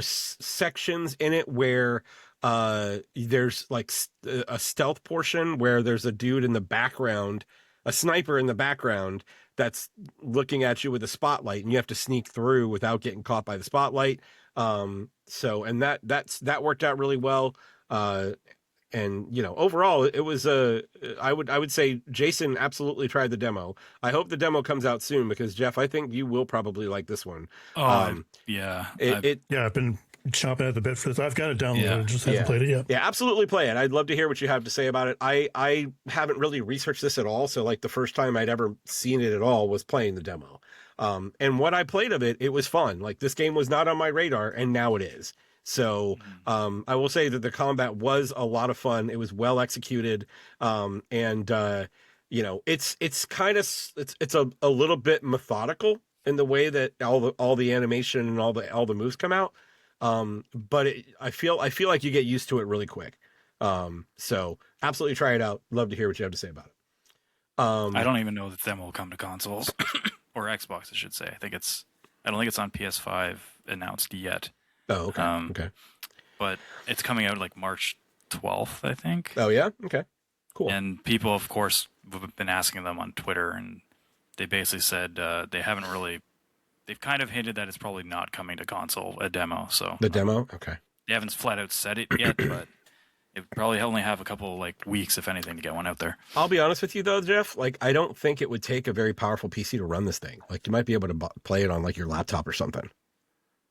sections in it where there's like a stealth portion where there's a dude in the background, a sniper in the background that's looking at you with a spotlight, and you have to sneak through without getting caught by the spotlight. That worked out really well. Overall it was I would say Jason absolutely tried the demo. I hope the demo comes out soon, because Geoff, I think you will probably like this one. I've been chomping at the bit for this. I've got it downloaded, just haven't played it yet. Yeah, absolutely play it. I'd love to hear what you have to say about it. I haven't really researched this at all, so like the first time I'd ever seen it at all was playing the demo. And what I played of it was fun. Like this game was not on my radar, and now it is. So I will say that the combat was a lot of fun. It was well executed, and it's kind of it's a little bit methodical in the way that all the animation and all the moves come out. But I feel like you get used to it really quick. So absolutely try it out. Love to hear what you have to say about it. I don't even know that demo will come to consoles or Xbox, I should say. I don't think it's on PS5 announced yet. Oh, okay. Okay. But it's coming out like March 12th, I think. Oh, yeah? Okay. Cool. And people, of course, have been asking them on Twitter, and they basically said they've kind of hinted that it's probably not coming to console, a demo. So the demo? Okay. They haven't flat out said it yet, but it probably only have a couple like weeks, if anything, to get one out there. I'll be honest with you though, Geoff. Like, I don't think it would take a very powerful PC to run this thing. Like, you might be able to play it on like your laptop or something.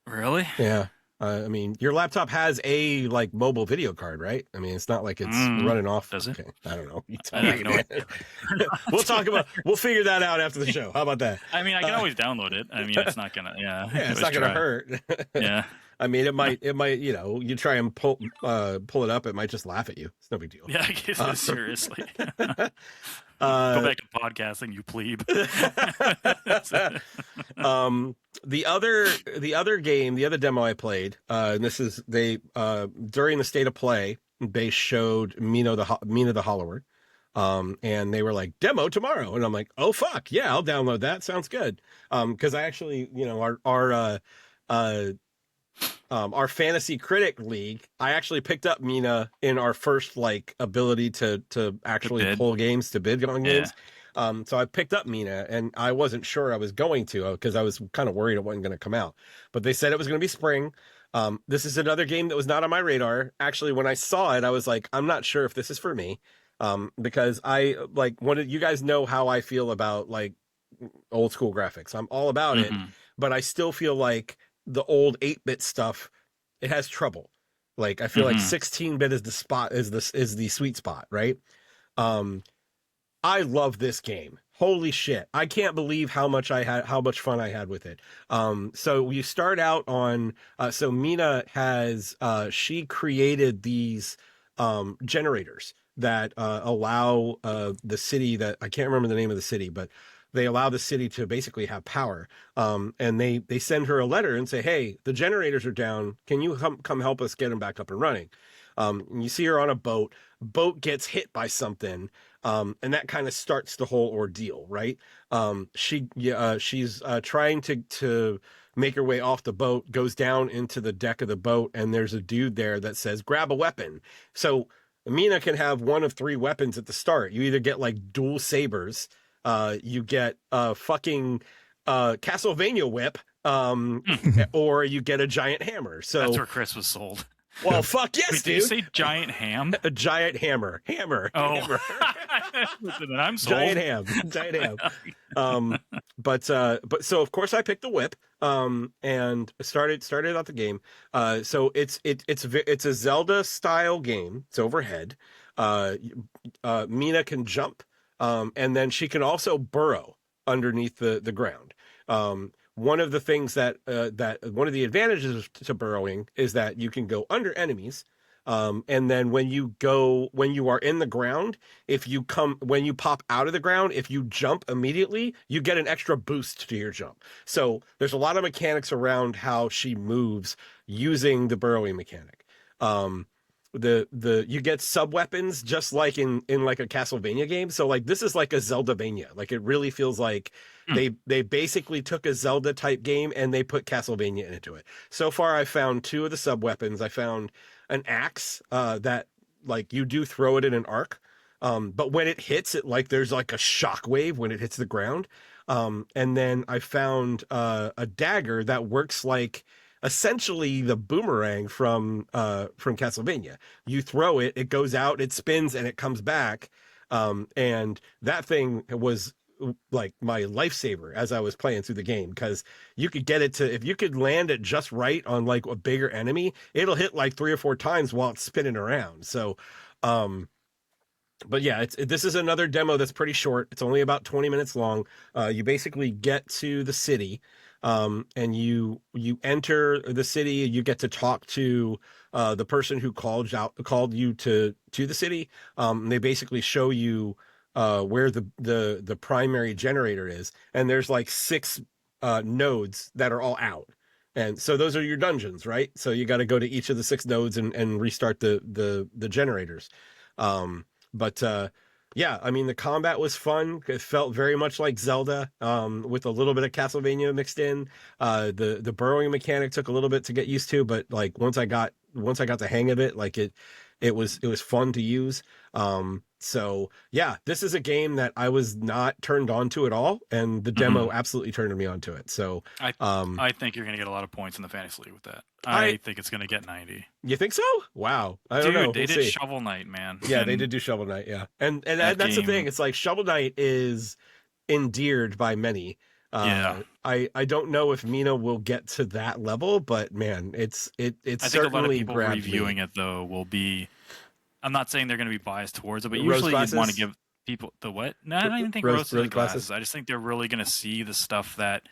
Really? Yeah. I mean, your laptop has a like mobile video card, right? I mean, it's not like it's running off. Does it? Okay. I don't know. I have no idea. We'll figure that out after the show. How about that? I mean, I can always download it. I mean, it's not gonna. Yeah. It's not gonna hurt. Yeah. I mean, it might. You try and pull it up, it might just laugh at you. It's no big deal. Yeah, I guess seriously. Go back to podcasting, you plebe. The other demo I played, and this is during the state of play, they showed Mina the Hollower, and they were like, demo tomorrow, and I'm like, oh fuck yeah, I'll download that. Sounds good. Because I actually, our fantasy critic league, I actually picked up Mina in our first like ability to actually pull games, to bid on games. So I picked up Mina, and I wasn't sure I was going to, because I was kind of worried it wasn't going to come out, but they said it was going to be spring. This is another game that was not on my radar. Actually, when I saw it, I was like, I'm not sure if this is for me. Because I like you guys know how I feel about like old school graphics. I'm all about it, but I still feel like the old 8-bit stuff, it has trouble. Like, I feel like 16-bit is the sweet spot, right? I love this game. Holy shit. I can't believe how much fun I had with it. So you start out on, so Mina has, she created these, generators that, allow, the city that, I can't remember the name of the city, but they allow the city to basically have power. And they send her a letter and say, hey, the generators are down. Can you come help us get them back up and running? And you see her on a boat gets hit by something. And that kind of starts the whole ordeal, right? She's trying to make her way off the boat, goes down into the deck of the boat, and there's a dude there that says, grab a weapon. So Mina can have one of 3 weapons at the start. You either get like dual sabers, you get a fucking Castlevania whip, or you get a giant hammer. So that's where Chris was sold. Well, fuck yes, Wait, dude. Did you say giant ham? A giant hammer. Oh, hammer. Then I'm sold. Giant ham. But so of course I picked the whip, and started out the game. So it's a Zelda style game. It's overhead. Mina can jump, and then she can also burrow underneath the ground. One of the things that one of the advantages to burrowing is that you can go under enemies. And then when you are in the ground, when you pop out of the ground, if you jump immediately, you get an extra boost to your jump. So there's a lot of mechanics around how she moves using the burrowing mechanic. You get sub weapons just like in like a Castlevania game. So like this is like a Zeldavania. Like it really feels like they basically took a Zelda type game and they put Castlevania into it. So far I found 2 of the sub weapons. I found an axe that like you do throw it in an arc. But when it hits it, like there's like a shockwave when it hits the ground. And then I found a dagger that works like essentially the boomerang from Castlevania. You throw it, it goes out, it spins, and it comes back. And that thing was like my lifesaver as I was playing through the game, because you could get it to, if you could land it just right on like a bigger enemy, it'll hit like 3 or 4 times while it's spinning around. So, but yeah, this is another demo that's pretty short. It's only about 20 minutes long. You basically get to the city. and you enter the city. You get to talk to the person who called you to the city. They basically show you where the primary generator is, and there's like 6 nodes that are all out. And so those are your dungeons, right? So you got to go to each of the 6 nodes and restart the generators. But yeah, I mean, the combat was fun. It felt very much like Zelda, with a little bit of Castlevania mixed in. The burrowing mechanic took a little bit to get used to, but like once I got the hang of it, like it was fun to use. So yeah, this is a game that I was not turned on to at all, and the demo absolutely turned me onto it. So I think you're gonna get a lot of points in the fantasy league with that. I think it's gonna get 90. You think so? Wow, I don't know. They did Shovel Knight, man. Yeah, they did do Shovel Knight. Yeah, and that's the thing. It's like Shovel Knight is endeared by many. Yeah. I don't know if Mina will get to that level, but man, it's I think certainly a lot of people grabbed reviewing me. it though will be. I'm not saying they're going to be biased towards it, but usually you'd want to give people the what? No, I don't even think rose glasses. I just think they're really going to see the stuff that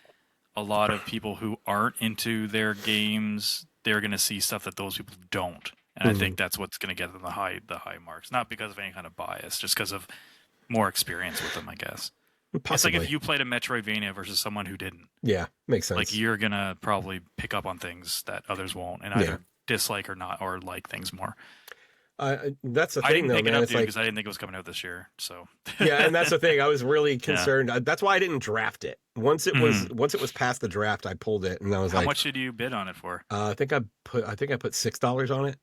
a lot of people who aren't into their games, they're going to see stuff that those people don't, and I think that's what's going to get them the high marks. Not because of any kind of bias, just because of more experience with them, I guess. Possibly. It's like if you played a Metroidvania versus someone who didn't. Yeah, makes sense. Like you're gonna probably pick up on things that others won't, and either dislike or not, or like things more. That's the thing, I didn't though, pick man. it up, It's like, because I didn't think it was coming out this year. So yeah, and that's the thing. I was really concerned. That's why I didn't draft it. Once it was past the draft, I pulled it, and I was how much did you bid on it for? I think I put $6 on it.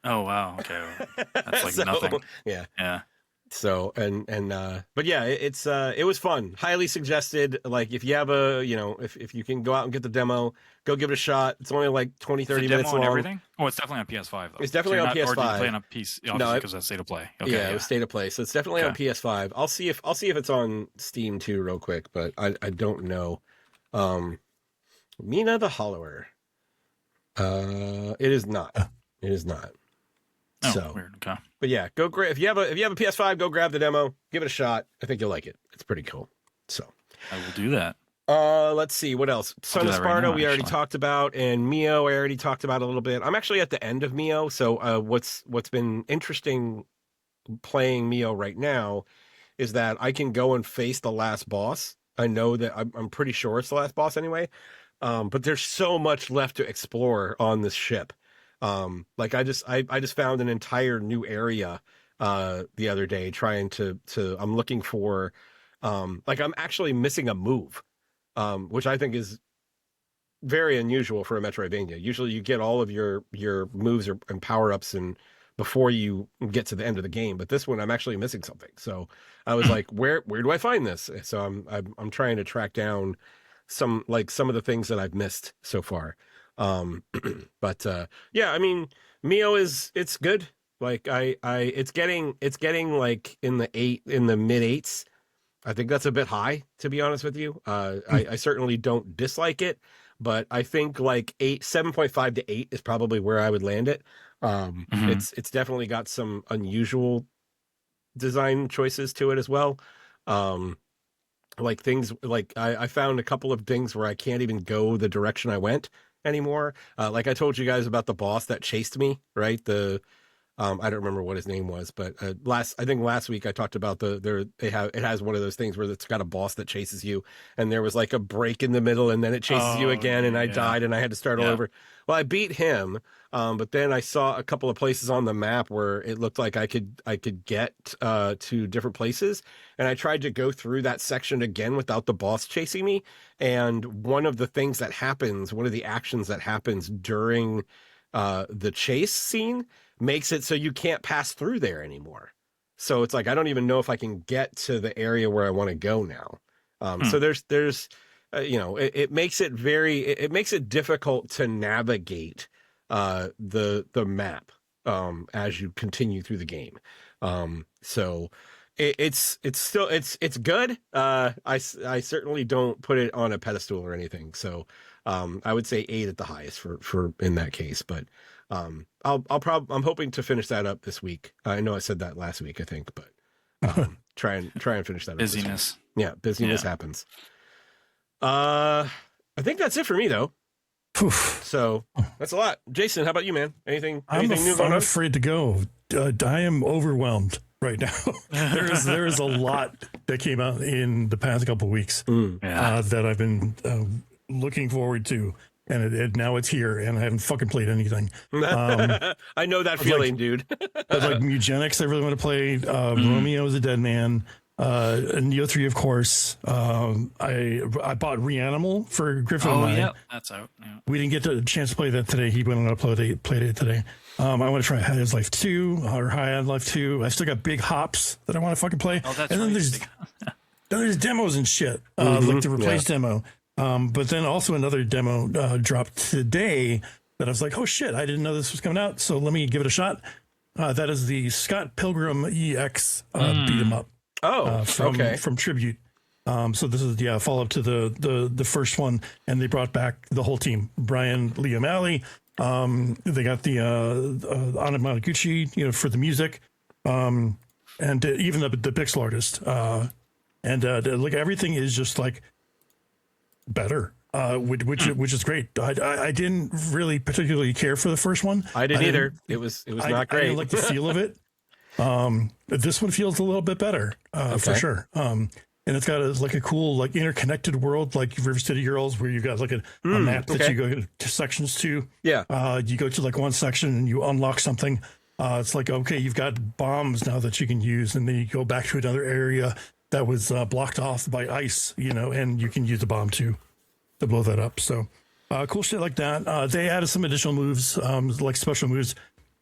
Oh wow, okay, well, that's like nothing. Yeah. So but yeah, it was fun. Highly suggested. Like if you have if you can go out and get the demo, go give it a shot. It's only like 20, 30 minutes long. And everything? Oh, it's definitely on PS5 though. It's definitely on PS5. Or did you play on a PC? No, because that's state of play. Okay, yeah, it was state of play. So it's definitely on PS5. I'll see if it's on Steam too, real quick, but I don't know. Mina the Hollower. It is not. It is not. Oh, so weird. Okay. But yeah, go grab if you have a PS5, go grab the demo, give it a shot. I think you'll like it. It's pretty cool. So I will do that. Let's see what else. Son of Sparta, we already talked about, and Mio, I already talked about a little bit. I'm actually at the end of Mio, so what's been interesting playing Mio right now is that I can go and face the last boss. I know that I'm pretty sure it's the last boss anyway. But there's so much left to explore on this ship. Like I just found an entire new area the other day trying to I'm looking for like I'm actually missing a move, which I think is very unusual for a Metroidvania. Usually you get all of your moves and power-ups and before you get to the end of the game, but this one I'm actually missing something. So I was like, where do I find this? So I'm trying to track down some of the things that I've missed so far. But yeah, I mean, Mio it's good. Like it's getting like in the mid 8s. I think that's a bit high, to be honest with you. I certainly don't dislike it, but I think like 7.5 to 8 is probably where I would land it. It's definitely got some unusual design choices to it as well. Like things like I found a couple of things where I can't even go the direction I went anymore. Like I told you guys about the boss that chased me, right? I don't remember what his name was, but I think last week I talked about it has one of those things where it's got a boss that chases you, and there was like a break in the middle, and then it chases you again, and I died, and I had to start all over. Well, I beat him, but then I saw a couple of places on the map where it looked like I could get to different places, and I tried to go through that section again without the boss chasing me. And one of the actions that happens during the chase scene makes it so you can't pass through there anymore. So it's like I don't even know if I can get to the area where I want to go now. So there's it makes it difficult to navigate the map as you continue through the game. So it's still good. I certainly don't put it on a pedestal or anything. So I would say 8 at the highest for in that case, but I'm hoping to finish that up this week. I know I said that last week, I think, but try and finish that up. Busyness. Yeah, busyness happens. I think that's it for me, though. Oof. So that's a lot. Jason, how about you, man? Anything new going I'm on? afraid to go. I am overwhelmed right now. there is a lot that came out in the past couple of weeks that I've been looking forward to. And now it's here, and I haven't fucking played anything. I know that feeling, dude. Like Mugenics, I really want to play. Romeo is a Dead Man. Neo 3, of course. I bought Reanimal for Griffin. Oh, yeah, that's out. Yeah. We didn't get a chance to play that today. He went on a played it today. I want to try High End Life 2 or High End Life 2. I still got Big Hops that I want to fucking play. Oh, that's and then there's demos and shit, like the Replace demo. But then also another demo dropped today that I was like, oh shit, I didn't know this was coming out. So let me give it a shot. That is the Scott Pilgrim EX beat 'em up. From Tribute. So this is follow up to the first one, and they brought back the whole team. Brian Lee O'Malley. They got the Anna Managuchi, for the music, and even the pixel artist. And like everything is just like better, which is great. I didn't really particularly care for the first one. I didn't either. It was not great. I didn't like the feel of it. This one feels a little bit better, for sure. And it's got a cool, like interconnected world, like River City Girls, where you've got like a map that you go to sections to. Yeah. You go to like one section and you unlock something. It's like, okay, you've got bombs now that you can use. And then you go back to another area that was blocked off by ice, and you can use the bomb to blow that up. So cool shit like that. They added some additional moves, like special moves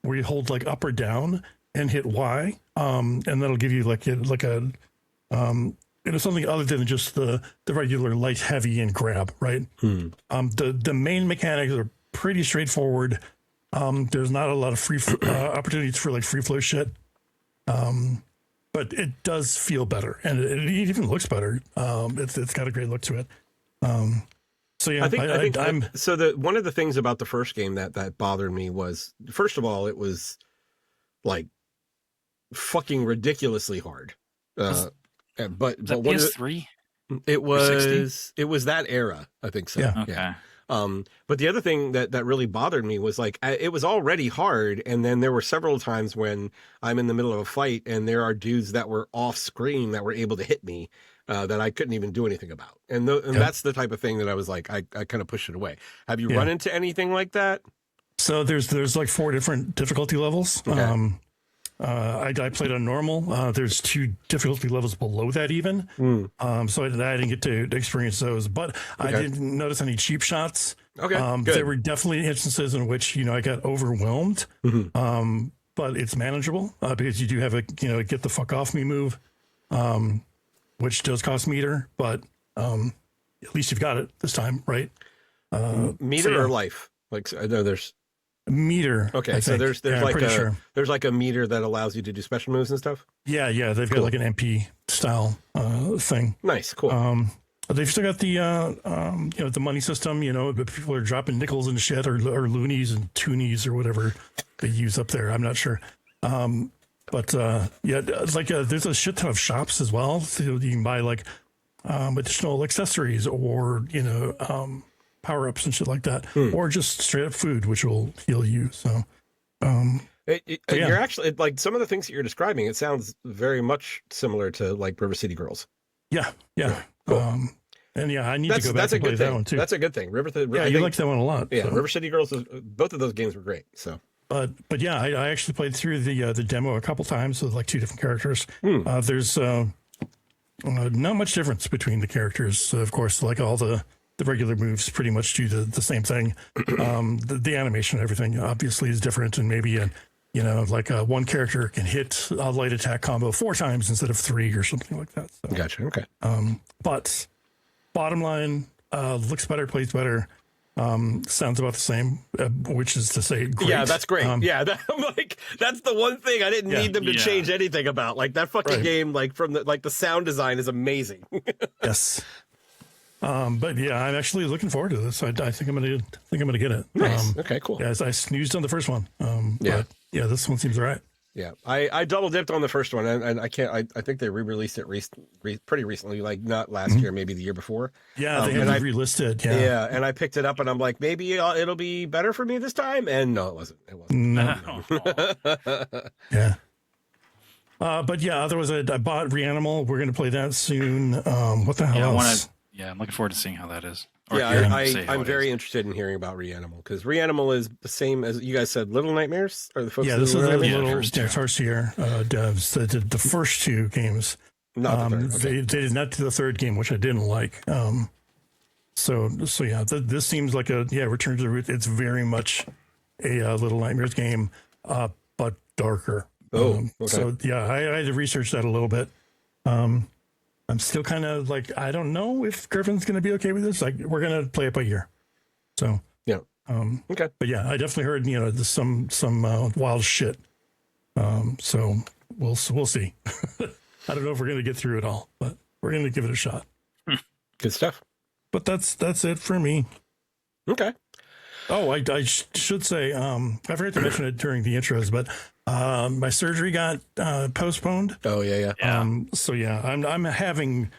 where you hold like up or down and hit Y, and that'll give you like a something other than just the regular light, heavy, and grab, right? The main mechanics are pretty straightforward. There's not a lot of free opportunities for like free flow shit, but it does feel better, and it even looks better. It's got a great look to it. So yeah, I think so. One of the things about the first game that bothered me was, first of all, it was like fucking ridiculously hard. But PS3? It was that era, I think so. Yeah. Okay. Yeah. But the other thing that really bothered me was like, it was already hard. And then there were several times when I'm in the middle of a fight and there are dudes that were off screen that were able to hit me, that I couldn't even do anything about. And that's the type of thing that I was like, I kind of pushed it away. Have you run into anything like that? So there's like 4 different difficulty levels. Okay. I played on normal. There's 2 difficulty levels below that even. So I didn't get to experience those, but I didn't notice any cheap shots. Okay. There were definitely instances in which, I got overwhelmed. But it's manageable, because you do have a, get the fuck off me move, which does cost meter, but, at least you've got it this time. Right. Meter or life? Like, I know there's meter. Okay, so there's there's like a meter that allows you to do special moves and stuff. Yeah, they've got like an MP style thing. Nice, cool. They've still got the the money system. People are dropping nickels and shit, or loonies and toonies or whatever they use up there. I'm not sure. But there's a shit ton of shops as well. So you can buy like additional accessories or power-ups and shit like that, or just straight up food, which will heal you. So you're actually like, some of the things that you're describing, it sounds very much similar to like River City Girls. Yeah. Cool. And I need to go back and play that one too. That's a good thing. You liked that one a lot. Yeah, so. River City Girls, both of those games were great. So, but yeah, I actually played through the demo a couple times with like 2 different characters. There's not much difference between the characters, of course. Like all the regular moves pretty much do the same thing. The animation and everything obviously is different, and maybe one character can hit a light attack combo 4 times instead of 3 or something like that. So, gotcha. Okay. But bottom line, looks better, plays better, sounds about the same, which is to say, great. Yeah, that's great. I'm like, that's the one thing I didn't need them to change anything about. Like that fucking game, like from the sound design is amazing. Yes. But yeah, I'm actually looking forward to this. I think I'm gonna get it. Nice. Okay, cool. Yeah, I snoozed on the first one. But yeah, this one seems all right. Yeah, I double dipped on the first one, and I can't. I think they re-released it pretty recently, like not last year, maybe the year before. Yeah, they have relisted. Yeah, yeah, and I picked it up, and I'm like, maybe it'll be better for me this time, and no, it wasn't. It wasn't. No. Yeah. But yeah, otherwise I bought Reanimal. We're gonna play that soon. What the hell else? I'm looking forward to seeing how that is. I'm very interested in hearing about Reanimal, because Reanimal is the same as you guys said. Little Nightmares are the folks. Yeah, this is the Tarsier devs that did the first two games. Not the third. Okay. They did not do the third game, which I didn't like. So yeah, this seems like Return to the Root. It's very much a Little Nightmares game, but darker. Okay. So yeah, I had to research that a little bit. I'm still kind of like, I don't know if Griffin's going to be okay with this. Like, we're going to play it by ear. So yeah. Okay. But yeah, I definitely heard some wild shit. So we'll see. I don't know if we're going to get through it all, but we're going to give it a shot. Good stuff. But that's it for me. Okay. Oh, I should say, I forgot to mention it during the intros, but my surgery got postponed. Oh yeah. So yeah, I'm having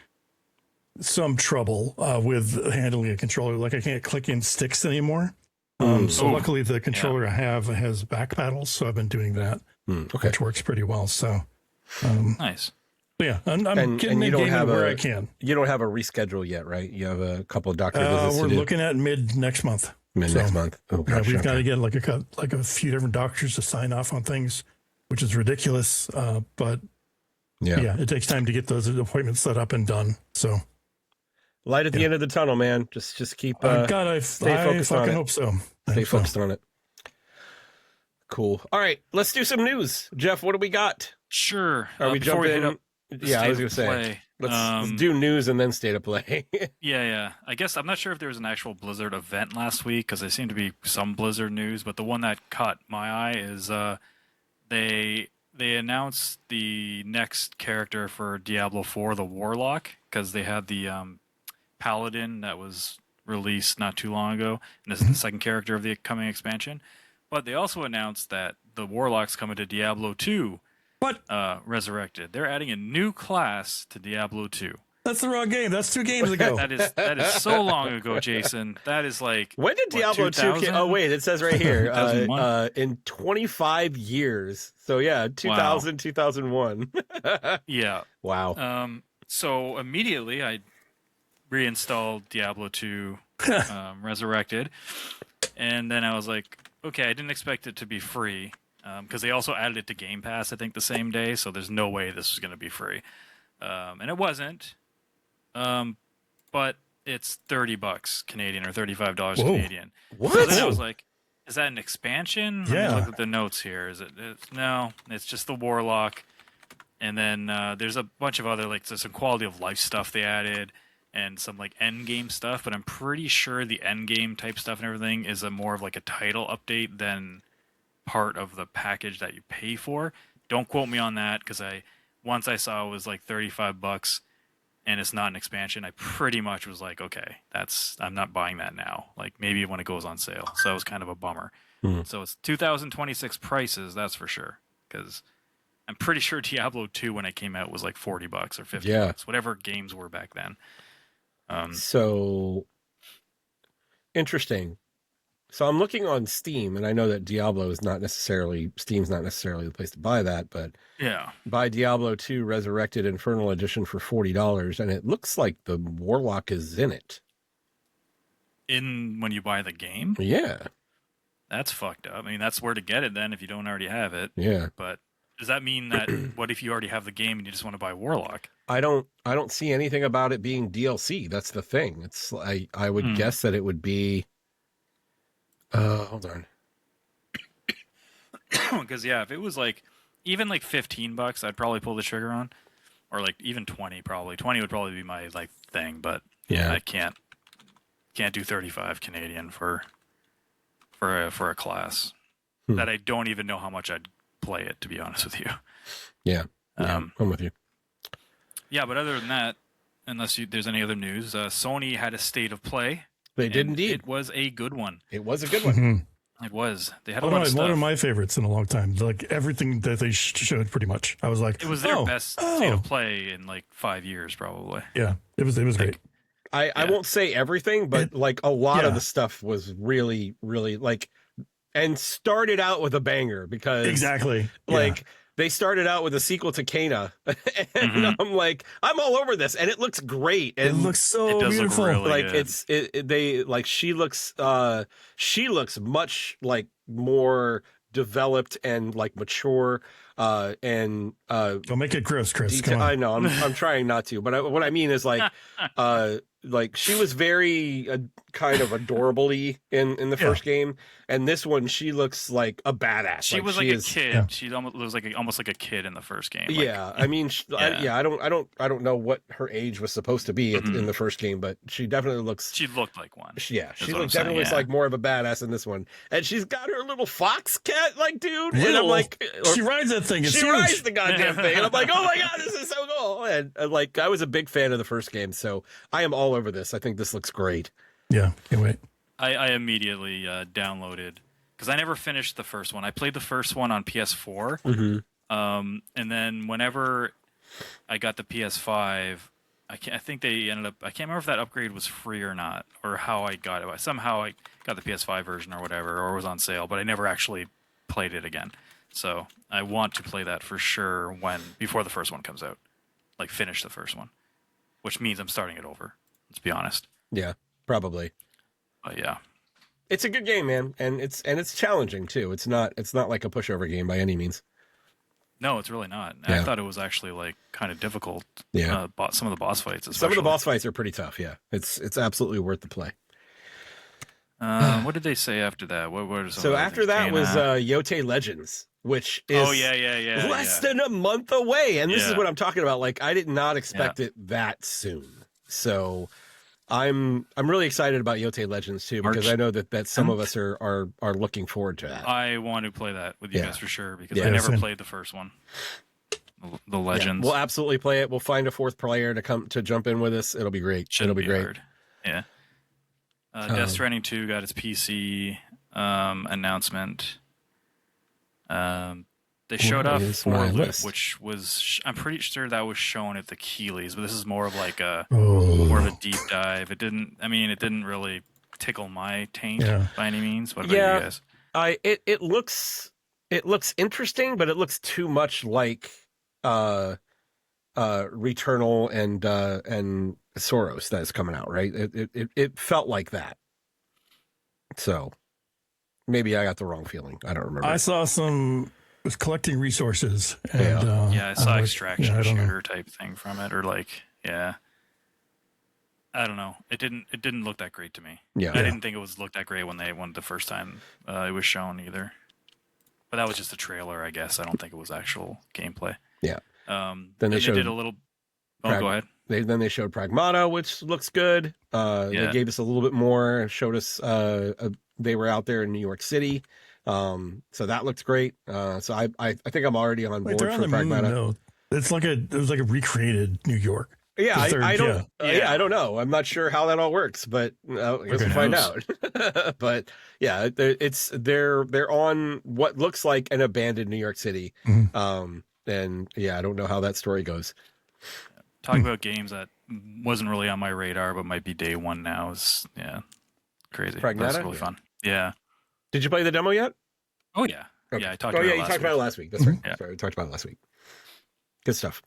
some trouble with handling a controller. Like I can't click in sticks anymore. So luckily the controller I have has back paddles, so I've been doing that, which works pretty well. So nice. Yeah, I'm getting the game where I can. You don't have a reschedule yet, right? You have a couple of doctor visits. We're looking at mid next month. Next month. Oh gosh, we've got to get like a few different doctors to sign off on things, which is ridiculous. But yeah, it takes time to get those appointments set up and done. So light at the end of the tunnel, man. Just keep. God, I focused on it. Hope so. Stay focused on it. Cool. All right, let's do some news. Geoff, what do we got? Sure. Are we jumping? Yeah, I was going to say. Let's do news and then state of play. Yeah. I guess I'm not sure if there was an actual Blizzard event last week, because there seemed to be some Blizzard news, but the one that caught my eye is they announced the next character for Diablo 4, the Warlock, because they had the Paladin that was released not too long ago, and this is the second character of the coming expansion. But they also announced that the Warlock's coming to Diablo 2. What? Resurrected. They're adding a new class to Diablo 2. That's the wrong game. That's 2 games ago. That is so long ago, Jason. That is like, when did Diablo 2? Oh wait, it says right here. In 25 years. So yeah, 2000, 2001. Yeah. Wow. So immediately I reinstalled Diablo 2 Resurrected, and then I was like, okay, I didn't expect it to be free. Because they also added it to Game Pass, I think, the same day, so there's no way this was going to be free. And it wasn't. But it's $30 Canadian or $35 Canadian. What? So then I was like, is that an expansion? Yeah. Let me look at the notes here. No, it's just the Warlock. And then there's a bunch of other, like, there's some quality of life stuff they added and some, like, end game stuff. But I'm pretty sure the end game type stuff and everything is more of, like, a title update than part of the package that you pay for. Don't quote me on that, because once I saw it was like $35 and it's not an expansion, I pretty much was like, okay, I'm not buying that now. Like maybe when it goes on sale. So it was kind of a bummer. So it's 2026 prices, that's for sure. Because I'm pretty sure Diablo 2 when it came out was like $40 or $50, whatever games were back then. So interesting. So I'm looking on Steam, and I know that Steam's not necessarily the place to buy that, but yeah, buy Diablo 2 Resurrected Infernal Edition for $40, and it looks like the Warlock is in it. When you buy the game? Yeah. That's fucked up. I mean, that's where to get it then if you don't already have it. Yeah. But does that mean that what if you already have the game and you just want to buy Warlock? I don't see anything about it being DLC. That's the thing. I would guess that it would be. Hold on. Because if it was like even like $15, I'd probably pull the trigger on, or like even 20 probably. 20 would probably be my like thing, but I can't do 35 Canadian for a class that I don't even know how much I'd play it, to be honest with you. Yeah, I'm with you. Yeah, but other than that, unless there's any other news, Sony had a state of play. They did indeed. It was a good one. It was a good one. It was. They had a one lot of stuff. One of my favorites in a long time. Like everything that they showed, pretty much. I was like, it was their best state of play in like 5 years, probably. Yeah, it was great. I won't say everything, but like a lot of the stuff was really, really like, and started out with a banger because exactly like they started out with a sequel to Kana, and I'm like, I'm all over this, and it looks great. And it looks so beautiful. Really like good. they like she looks much like more developed and like mature and don't make it gross, Chris. Come on. I know I'm trying not to, but what I mean is like she was very kind of adorable-y in the first game, and this one she looks like a badass. She was like a kid. Yeah. She was like almost like a kid in the first game. Like, I mean, I don't know what her age was supposed to be in the first game, but she definitely looks. She looked like one. She definitely looks like more of a badass in this one, and she's got her little fox cat, like dude. And I'm like, she rides that thing. It's she huge. rides the goddamn thing, and I'm like, oh my god, this is so cool. And like, I was a big fan of the first game, so I am all over this. I think this looks great. Yeah, can't wait. I immediately downloaded because I never finished the first one. I played the first one on PS4, and then whenever I got the PS5, I think they ended up. I can't remember if that upgrade was free or not, or how I got it. Somehow I got the PS5 version or whatever, or it was on sale, but I never actually played it again. So I want to play that for sure before the first one comes out, like finish the first one, which means I'm starting it over. Let's be honest. Yeah, probably. But yeah, it's a good game, man, and it's challenging too. It's not like a pushover game by any means. No, it's really not. Yeah. I thought it was actually like kind of difficult. Yeah, some of the boss fights. Especially. Some of the boss fights are pretty tough. Yeah, it's absolutely worth the play. What did they say after that? So after that was Yote Legends, which is less than a month away, and this is what I'm talking about. Like, I did not expect it that soon. So I'm really excited about Yote Legends too, because I know that some of us are looking forward to that. I want to play that with you guys for sure, because I never played the first one. The Legends. We'll absolutely play it. We'll find a fourth player to jump in with us. It'll be great. It'll be great. Hard. Yeah. Death Stranding 2 got its PC announcement. They showed off 4 Loop, which was, I'm pretty sure that was shown at the Keeleys, but this is more of like more of a deep dive. It didn't really tickle my taint by any means. What about you guys? It looks interesting, but it looks too much like Returnal and Soros that is coming out, right? It felt like that. So maybe I got the wrong feeling. I don't remember. I saw some was collecting resources. And, I saw extraction shooter type thing from it, or like I don't know. It didn't look that great to me. I didn't think it looked that great when the first time it was shown either. But that was just a trailer, I guess. I don't think it was actual gameplay. Yeah. Then they did a little. Go ahead. Then they showed Pragmata, which looks good. They gave us a little bit more. Showed us they were out there in New York City. So that looks great. So I think I'm already on board for Pragmata. No. It was like a recreated New York. Yeah, I don't know. I'm not sure how that all works, but I guess we'll find out. But yeah, they're on what looks like an abandoned New York City. And I don't know how that story goes. Talking about games that wasn't really on my radar, but might be day one now is crazy. Pragmata? That's really fun. Yeah. Did you play the demo yet? Oh yeah. Okay. Yeah, I talked. You talked about it last week. That's right. Sorry, we talked about it last week. Good stuff.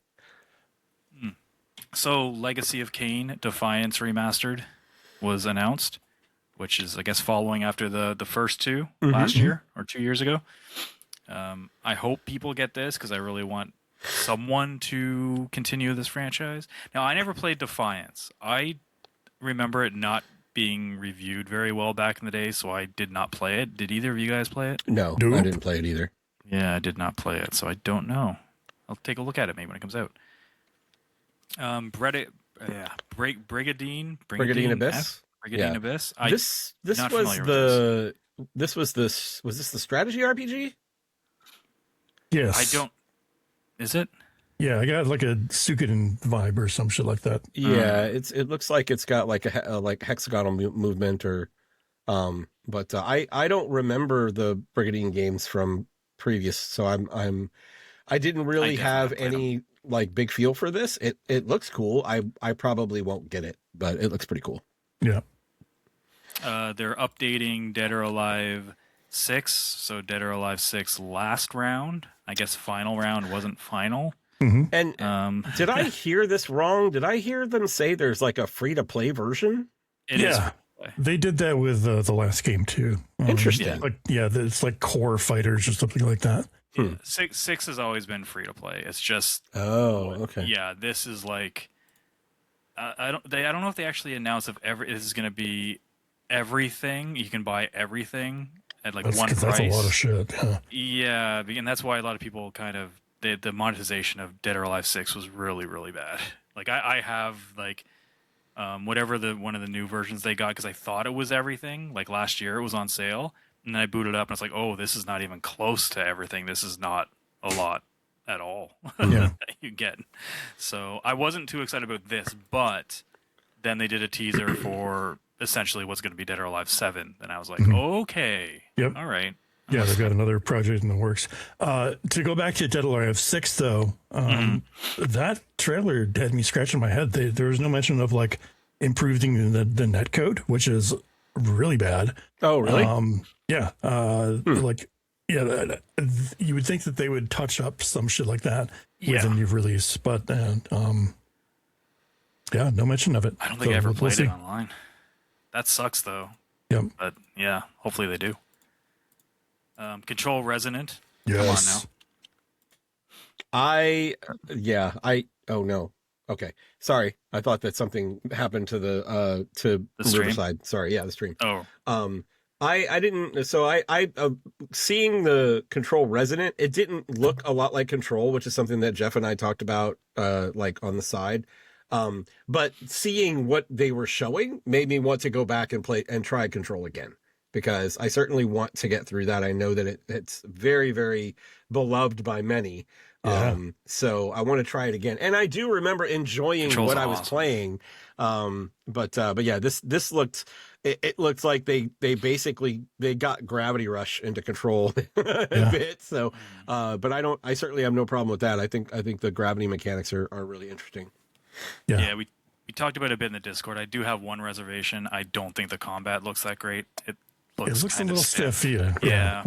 So, Legacy of Kain Defiance Remastered was announced, which is, I guess, following after the first two last year or 2 years ago. I hope people get this because I really want someone to continue this franchise. Now, I never played Defiance. I remember it not being reviewed very well back in the day, so I did not play it. Did either of you guys play it? No, I didn't play it either. Yeah, I did not play it, so I don't know. I'll take a look at it maybe when it comes out. Brigadine Abyss. Brigadine Abyss. Was this the strategy RPG? Yes. Is it? Yeah, I got like a Suikoden vibe or some shit like that. Yeah, it looks like it's got like a hexagonal movement or But I don't remember the Brigadine games from previous, so I didn't really have any like big feel for this. It looks cool. I probably won't get it, but it looks pretty cool. Yeah. They're updating Dead or Alive 6, so Dead or Alive 6 last round. I guess final round wasn't final. Mm-hmm. And did I hear this wrong? Did I hear them say there's like a free-to-play version? It is. They did that with the last game too. Interesting. It's like Core Fighters or something like that. Yeah, six has always been free to play. It's just okay. Yeah, this is like I don't know if they actually announced if this is going to be everything. You can buy everything at like one price. That's a lot of shit. Yeah, and that's why a lot of people kind of the monetization of Dead or Alive 6 was really, really bad. Like I have like whatever one of the new versions they got because I thought it was everything. Like last year it was on sale, and then I booted up and it's like, oh, this is not even close to everything. This is not a lot at all. Yeah. that you get. So I wasn't too excited about this, but then they did a teaser for essentially what's going to be Dead or Alive 7, and I was like, okay, yep, all right. Yeah, they've got another project in the works. To go back to Dead or Alive 6, though, that trailer had me scratching my head. There was no mention of like improving the netcode, which is really bad. Oh, really? Yeah. Like, yeah, you would think that they would touch up some shit like that with a new release, but yeah, no mention of it. I don't think I ever played it online. That sucks, though. Yep. But yeah, hopefully they do. Control Resonant. Yes. Come on now. Oh no. Okay. Sorry. I thought that something happened to the Riverside. Sorry. Yeah, the stream. Oh. I didn't. So I seeing the Control Resonant, it didn't look a lot like Control, which is something that Geoff and I talked about, like on the side. But seeing what they were showing made me want to go back and play and try Control again, because I certainly want to get through that. I know that it's very, very beloved by many. Yeah. So I want to try it again. And I do remember enjoying Control's what I was playing. But yeah, this looked, it looked like they basically, they got Gravity Rush into Control a bit. So, but I certainly have no problem with that. I think the gravity mechanics are really interesting. Yeah, we talked about it a bit in the Discord. I do have one reservation. I don't think the combat looks that great. It looks a little stiff. Yeah.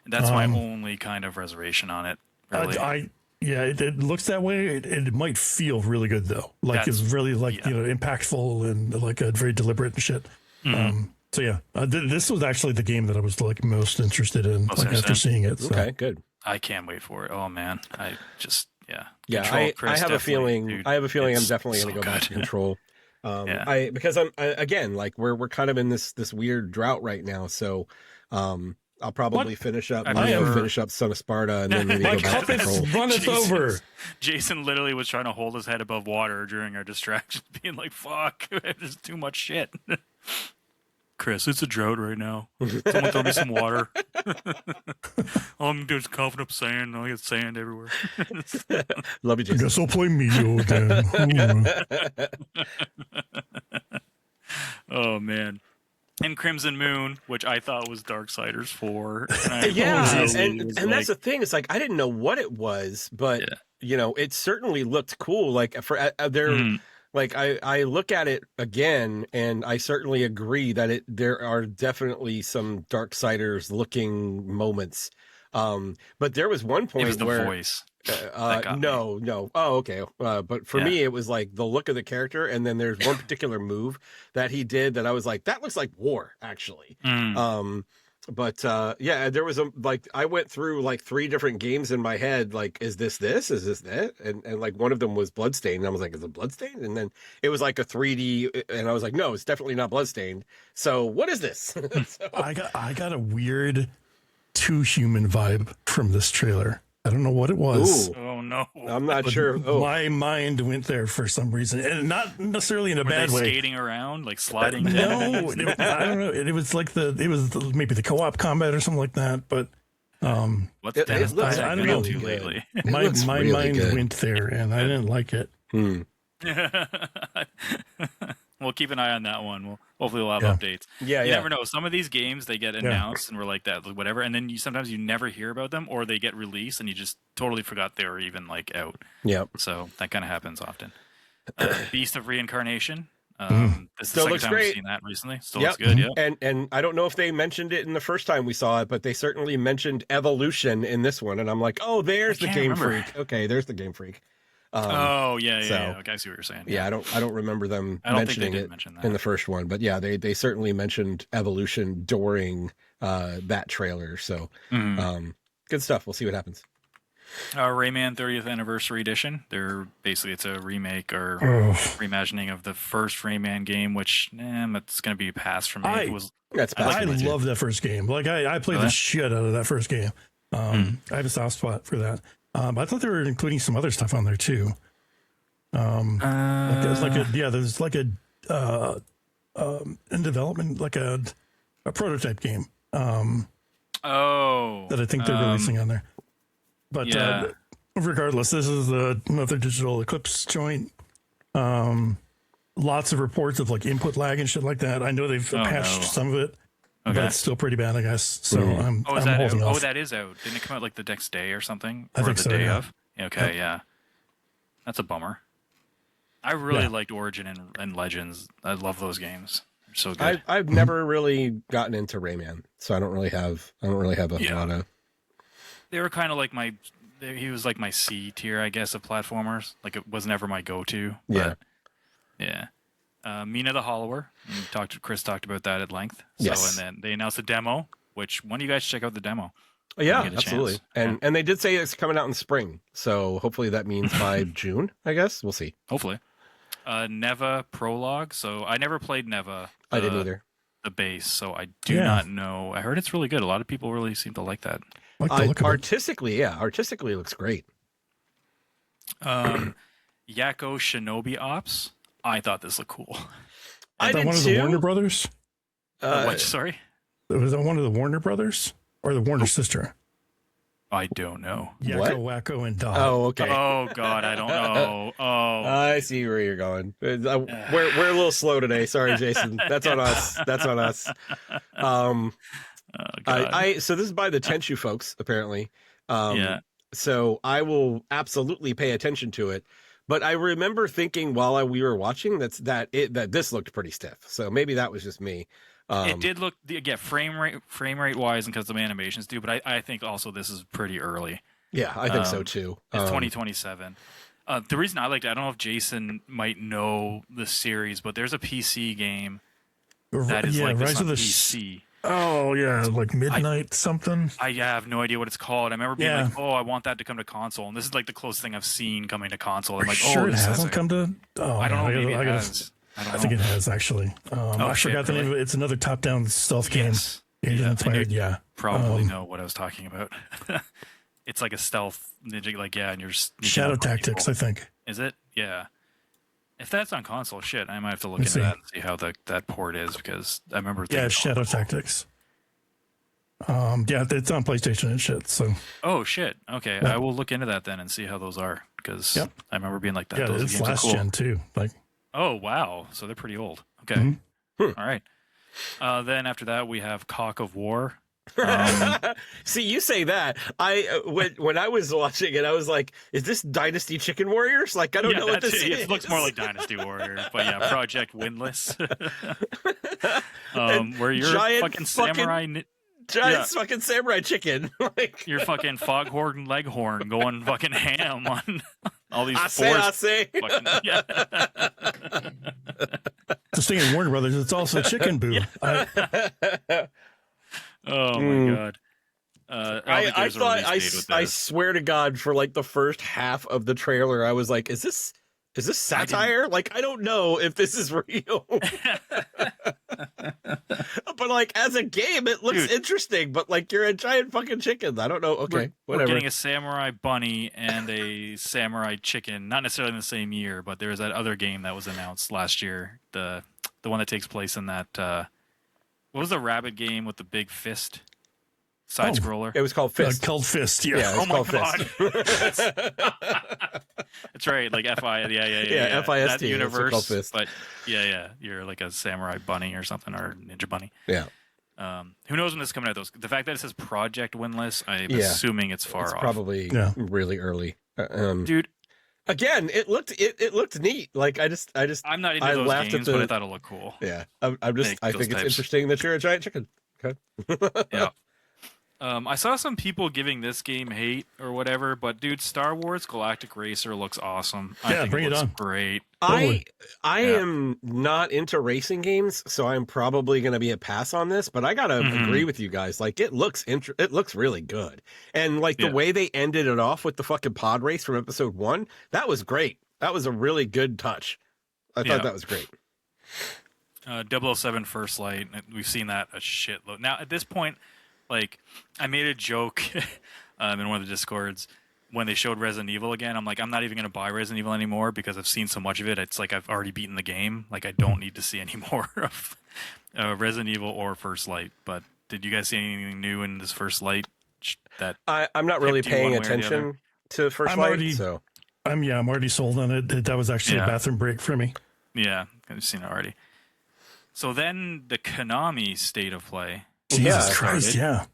That's my only kind of reservation on it. Really. It looks that way. It might feel really good though. Like it's really like impactful and like very deliberate and shit. So yeah, this was actually the game that I was like most interested in after seeing it. So. Okay, good. I can't wait for it. Oh man, I just I have a feeling. Dude, I have a feeling I'm definitely going to go back to Control. Because I'm again, like we're kind of in this weird drought right now. So I'll probably finish up Son of Sparta and then maybe go back to Control. Run us over. Jason literally was trying to hold his head above water during our distractions, being like, "Fuck, there's too much shit." Chris, it's a drought right now. Someone throw me some water. All I'm gonna do is coughing up sand. I get sand everywhere. Love you, Jason. I guess I'll play Mio again. Oh man. And Crimson Moon, which I thought was Darksiders 4. And that's the thing. It's like I didn't know what it was, but it certainly looked cool. Like for like I look at it again, and I certainly agree that there are definitely some Darksiders looking moments. But there was one point it was the where voice. No. Oh, okay. But for me, it was like the look of the character, and then there's one particular move that he did that I was like, that looks like war, actually. But there was I went through like 3 different games in my head. Like, is this? Is this that? And like one of them was Bloodstained. And I was like, is it Bloodstained? And then it was like a 3D, and I was like, no, it's definitely not Bloodstained. So what is this? I got a weird 2 Human vibe from this trailer. I don't know what it was. Ooh. Oh no, I'm not sure. My mind went there for some reason, and not necessarily in a bad way. Skating around, like sliding. No, I don't know. It was like maybe the co-op combat or something like that. But what's that? I don't know. Lately. My mind went there, and I didn't like it. We'll keep an eye on that one. hopefully we'll have updates. Yeah, you never know. Some of these games they get announced and we're like that, whatever, and then sometimes you never hear about them, or they get released and you just totally forgot they were even like out. Yeah. So that kind of happens often. Beast of Reincarnation. This is Still the looks second time great. I've seen that recently. Still looks good. Yeah. And I don't know if they mentioned it in the first time we saw it, but they certainly mentioned evolution in this one, and I'm like, oh, there's the Game Freak. Okay, there's the Game Freak. Yeah. Okay, I see what you're saying. Yeah, I don't remember them mentioning it in the first one, but yeah, they certainly mentioned evolution during that trailer. So good stuff. We'll see what happens. Rayman 30th Anniversary Edition. It's a remake or reimagining of the first Rayman game, which it's going to be a pass for me. I love that first game. Like I played the shit out of that first game. I have a soft spot for that. I thought they were including some other stuff on there too. There's like a in development, like a prototype game. That I think they're releasing on there. But regardless, this is another digital Eclipse joint. Lots of reports of like input lag and shit like that. I know they've patched some of it, but it's still pretty bad, I guess. So I'm holding off. Oh, that is out. Didn't it come out like the next day or something? I think the so, day yeah. of? Okay, yeah. That's a bummer. I really liked Origin and Legends. I love those games. They're so good. I've never really gotten into Rayman, so I don't really have a lot of. They were kind of like he was like my C tier, I guess, of platformers. Like it was never my go-to. Yeah. Mina the Hollower. Chris talked about that at length. Yes. And then they announced a demo, which one of you guys check out the demo? Yeah, absolutely. And they did say it's coming out in spring. So hopefully that means by June, I guess. We'll see. Hopefully. Neva Prologue. So I never played Neva. I didn't either. The base, so I do not know. I heard it's really good. A lot of people really seem to like that. Artistically, artistically it looks great. Yako Shinobi Ops. I thought this looked cool. I did one of the Warner Brothers. What? Sorry. Was that one of the Warner Brothers or the Warner sister? I don't know. Yakko, Wacko, and Dog. Oh, okay. Oh God, I don't know. Oh, I see where you're going. We're a little slow today. Sorry, Jason. That's on us. That's on us. So this is by the Tenchu folks, apparently. So I will absolutely pay attention to it. But I remember thinking while we were watching that this looked pretty stiff. So maybe that was just me. It did look, frame rate wise, and because the animations do. But I think also this is pretty early. Yeah, I think so too. It's 2027. The reason I liked it, I don't know if Jason might know the series, but there's a PC game that is like this on PC. Oh yeah, like Midnight something. I have no idea what it's called. I remember being like, "Oh, I want that to come to console," and this is like the closest thing I've seen coming to console. I'm like, "Oh, it hasn't come to." Oh, I don't know. Maybe it has. I think it has actually. I forgot the name of it. It's another top-down stealth game. Inspired. Probably know what I was talking about. It's like a stealth ninja, and you're Shadow Tactics, I think. Is it? Yeah. If that's on console, shit, I might have to look into that and see how that port is, because I remember. Shadow Tactics. It's on PlayStation and shit. So. Oh shit! Okay, I will look into that then and see how those are, because I remember being like that. Yeah, those it's games last are cool. gen too. Like. Oh wow! So they're pretty old. Okay. All right. Then after that we have Cock of War. See, you say that. When I was watching it, I was like, "Is this Dynasty Chicken Warriors?" Like, I don't know what this is. It looks more like Dynasty Warriors, but Project Windless, where you're fucking samurai. Fucking samurai chicken. Like you're fucking Foghorn Leghorn going fucking ham on all these I say. Just thinking of Warner Brothers, it's also Chicken Boo. Oh my God. I thought I swear to God, for like the first half of the trailer, I was like, is this satire? Like, I don't know if this is real. But like as a game, it looks interesting, but like you're a giant fucking chicken. I don't know. Okay, whatever. We're getting a samurai bunny and a samurai chicken, not necessarily in the same year, but there's that other game that was announced last year. The one that takes place in that what was the rabbit game with the big fist? side scroller. It was called Fist. Called Fist. Yeah. Yeah, it's called Fist. That's right. Like Yeah, FIST. That universe. Called Fist. But yeah. You're like a samurai bunny or something, or ninja bunny. Yeah. Who knows when this is coming out? Though the fact that it says Project Winless, I'm assuming it's far off. Probably really early. Dude. Again, it looked neat. Like I'm not into those games, but I thought it looked cool. Yeah, I think it's interesting that you're a giant chicken. Okay. Yeah. I saw some people giving this game hate or whatever, but dude, Star Wars Galactic Racer looks awesome. I think bring it on. Great. I am not into racing games, so I'm probably going to be a pass on this. But I gotta agree with you guys. Like, it looks really good, and like the way they ended it off with the fucking pod race from episode 1, that was great. That was a really good touch. I thought that was great. 007 First Light. We've seen that a shitload. Now at this point, like, I made a joke in one of the Discords when they showed Resident Evil again. I'm like, I'm not even going to buy Resident Evil anymore because I've seen so much of it. It's like I've already beaten the game. Like, I don't need to see any more of Resident Evil or First Light. But did you guys see anything new in this First Light? That I'm not really paying attention to First Light. So I'm already sold on it. That was actually a bathroom break for me. Yeah, I've seen it already. So then the Konami State of Play. Jesus Christ, yeah.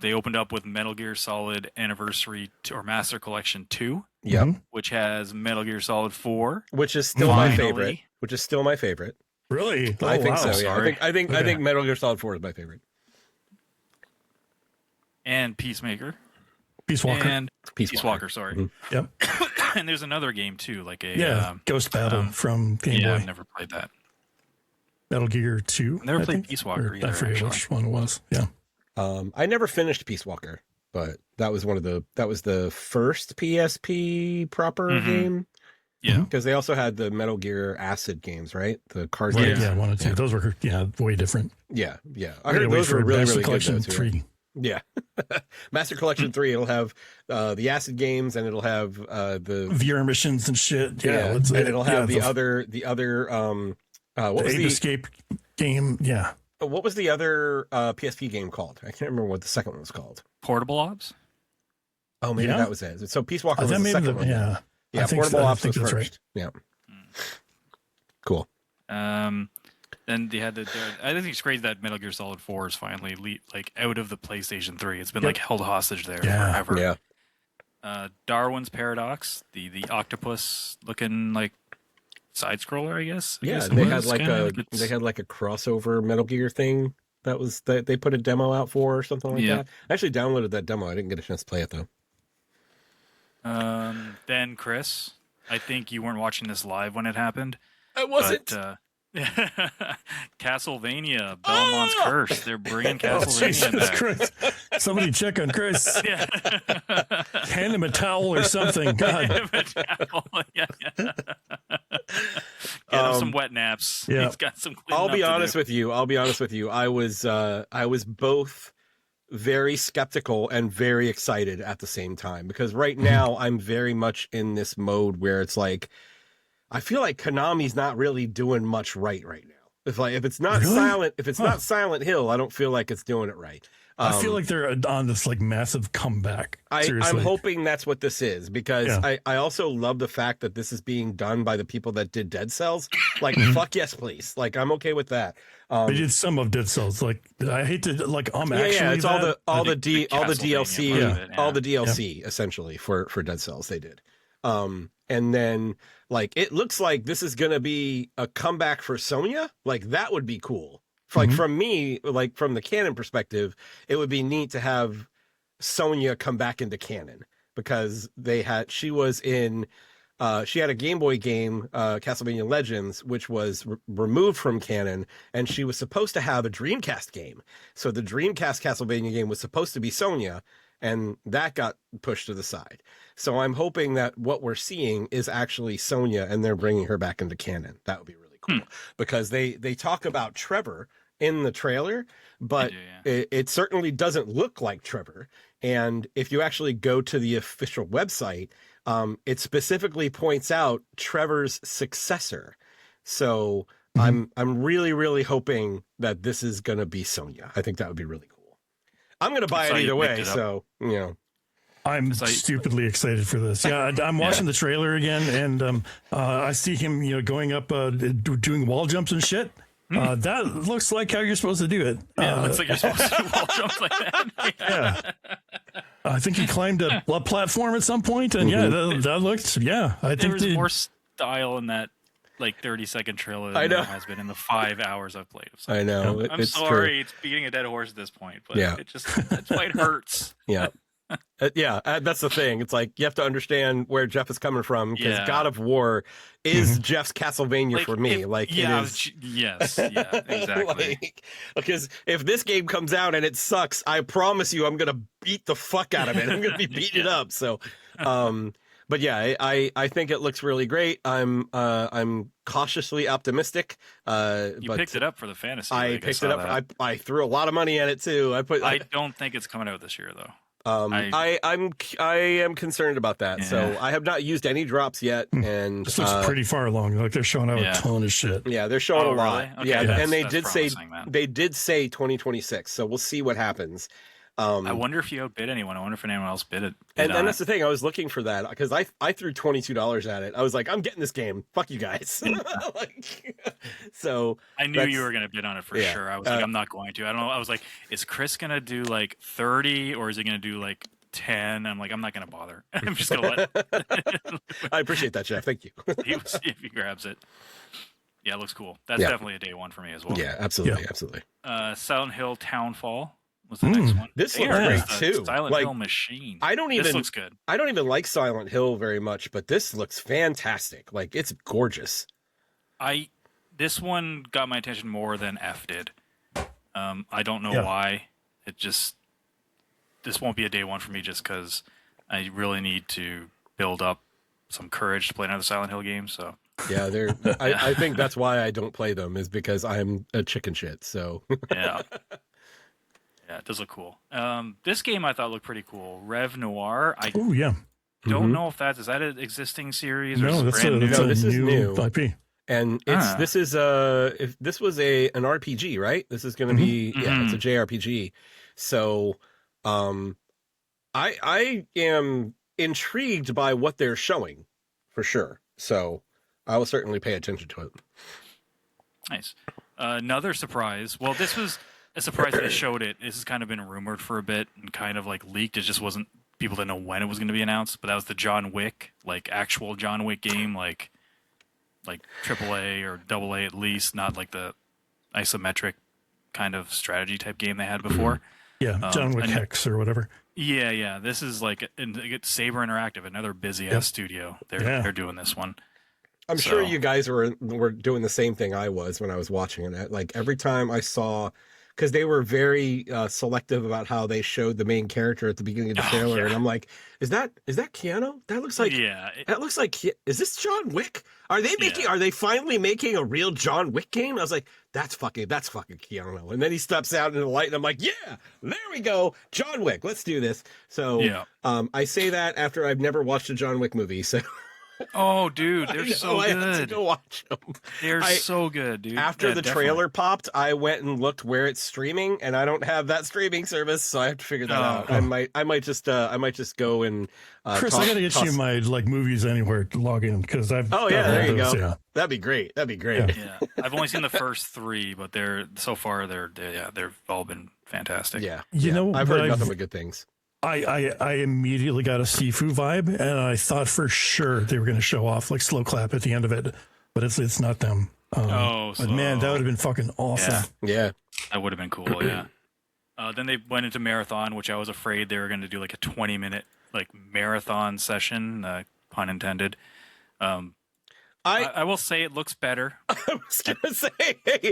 They opened up with Metal Gear Solid Anniversary or Master Collection 2. Yep. Which has Metal Gear Solid 4. Which is still my favorite. Really? I think so, yeah. Sorry. I think Metal Gear Solid 4 is my favorite. And Peacemaker. Peace Walker, sorry. Mm-hmm. Yep. And there's another game too, like a Ghost Battle from Game Boy. I've never played that. Metal Gear 2. I never played Peace Walker either. I forget which one it was. Yeah. I never finished Peace Walker, but that was the first PSP proper game. Yeah. Because they also had the Metal Gear Acid games, right? The card games. Yeah, 1 and 2. Those were way different. Yeah. I heard those were really, really good though, too. 3. Yeah. Master Collection 3, it'll have the Acid games, and it'll have the VR missions and shit. Yeah. And it'll have the other what was the Escape game? Yeah. What was the other PSP game called? I can't remember what the second one was called. Portable Ops? Oh, maybe that was it. So Peace Walker was the second one. Yeah. Yeah, Portable Ops was first. Right. Yeah. Cool. Then they had I think it's great that Metal Gear Solid 4 is finally out of the PlayStation 3. It's been held hostage there forever. Yeah. Darwin's Paradox, the octopus looking like side scroller, I guess. They had like a crossover Metal Gear thing that they put a demo out for or something like that. I actually downloaded that demo. I didn't get a chance to play it though. Then Chris, I think you weren't watching this live when it happened. I wasn't. But, Castlevania, Belmont's Curse. They're bringing Castlevania back. Christ. Somebody check on Chris. Hand him a towel or something. God. Get him some wet naps. Yeah. He's got some. I'll be honest with you. I was both very skeptical and very excited at the same time, because right now I'm very much in this mode where it's like, I feel like Konami's not really doing much right now. If it's not not Silent Hill, I don't feel like it's doing it right. I feel like they're on this massive comeback. I'm hoping that's what this is, because I also love the fact that this is being done by the people that did Dead Cells. Like, fuck yes, please. Like, I'm okay with that. They did some of Dead Cells. Like, I hate to it's all the DLC essentially for Dead Cells they did. And then it looks like this is gonna be a comeback for Sonya. Like, that would be cool. From me, from the canon perspective, it would be neat to have Sonya come back into canon, because she had a Game Boy game, Castlevania Legends, which was removed from canon, and she was supposed to have a Dreamcast game. So the Dreamcast Castlevania game was supposed to be Sonya, and that got pushed to the side. So I'm hoping that what we're seeing is actually Sonya, and they're bringing her back into canon. That would be really cool, because they talk about Trevor in the trailer, but it certainly doesn't look like Trevor. And if you actually go to the official website, it specifically points out Trevor's successor. So I'm really, really hoping that this is going to be Sonya. I think that would be really cool. I'm going to buy it either way. So, you know. I'm stupidly excited for this. Yeah, I'm watching the trailer again, and I see him, going up, doing wall jumps and shit. That looks like how you're supposed to do it. Yeah, looks like you're supposed to do wall jumps like that. Yeah. I think he climbed a platform at some point, and that looked. Yeah, I think there was more style in that 30-second trailer than there has been in the 5 hours I've played. So, I know. I'm sorry, it's beating a dead horse at this point, but that's why it hurts. Yeah. That's the thing. It's like you have to understand where Geoff is coming from, because God of War is Geoff's Castlevania for me. Yes, exactly. Because if this game comes out and it sucks, I promise you, I'm gonna beat the fuck out of it. I'm gonna be beating it up. So, but yeah, I think it looks really great. I'm cautiously optimistic. You picked it up for the fantasy. I picked it up. I threw a lot of money at it too. I don't think it's coming out this year though. I am concerned about that. So I have not used any drops yet, and this looks pretty far along. Like they're showing out a ton of shit. Yeah, they're showing a lot. Really? Okay, and they did say 2026. So we'll see what happens. I wonder if you outbid anyone. I wonder if anyone else bid it. And that's the thing. I was looking for that because I threw $22 at it. I was like, I'm getting this game. Fuck you guys. So I knew you were going to bid on it for sure. I was like, I'm not going to. I don't know. I was like, is Chris going to do 30 or is he going to do 10? I'm like, I'm not going to bother. I'm just going to let. I appreciate that, Geoff. Thank you. We'll see if he grabs it. Yeah, it looks cool. That's definitely a day one for me as well. Yeah, absolutely, absolutely. Silent Hill Townfall was the next one. This looks great too. Silent Hill machine. This looks good. I don't even like Silent Hill very much, but this looks fantastic. It's gorgeous. This one got my attention more than F did. I don't know why. This won't be a day one for me just because I really need to build up some courage to play another Silent Hill game. So yeah, I think that's why I don't play them, is because I'm a chicken shit. So yeah. Yeah, it does look cool. This game I thought looked pretty cool. Rev Noir. Don't know if is that an existing series or brand new? No, this is new IP. And this is if this was an RPG, right? This is going to be it's a JRPG. So I am intrigued by what they're showing for sure. So I will certainly pay attention to it. Nice. Another surprise. Well, this was a surprise that they showed it. This has kind of been rumored for a bit and kind of leaked. It just wasn't, people didn't know when it was going to be announced, but that was the John Wick, actual John Wick game, like AAA or AA at least, not the isometric kind of strategy type game they had before. Yeah, John Wick Hex or whatever. Yeah. This is Saber Interactive, another busy ass studio. They're doing this one. I'm sure you guys were doing the same thing I was when I was watching it. Every time I saw, because they were very selective about how they showed the main character at the beginning of the trailer, and I'm like, is that Keanu? That looks like is this John Wick? Are they finally making a real John Wick game? I was like, that's fucking Keanu. And then he steps out into the light, and I'm like, yeah, there we go, John Wick. Let's do this. So I say that after I've never watched a John Wick movie, so. Oh, dude, they're so good. I had to go watch them. They're so good, dude. After the trailer popped, I went and looked where it's streaming, and I don't have that streaming service, so I have to figure that out. I might just go and. Chris, I gotta get you my Movies Anywhere login because I've. Oh yeah, there you go. Yeah. That'd be great. Yeah, I've only seen the first 3, but they've all been fantastic. Yeah, I've heard nothing but good things. I immediately got a Sifu vibe, and I thought for sure they were going to show off Slow Clap at the end of it, but it's not them. But man, that would have been fucking awesome. Yeah. That would have been cool. Yeah. Then they went into Marathon, which I was afraid they were going to do a 20-minute marathon session, pun intended. I will say it looks better. I was gonna say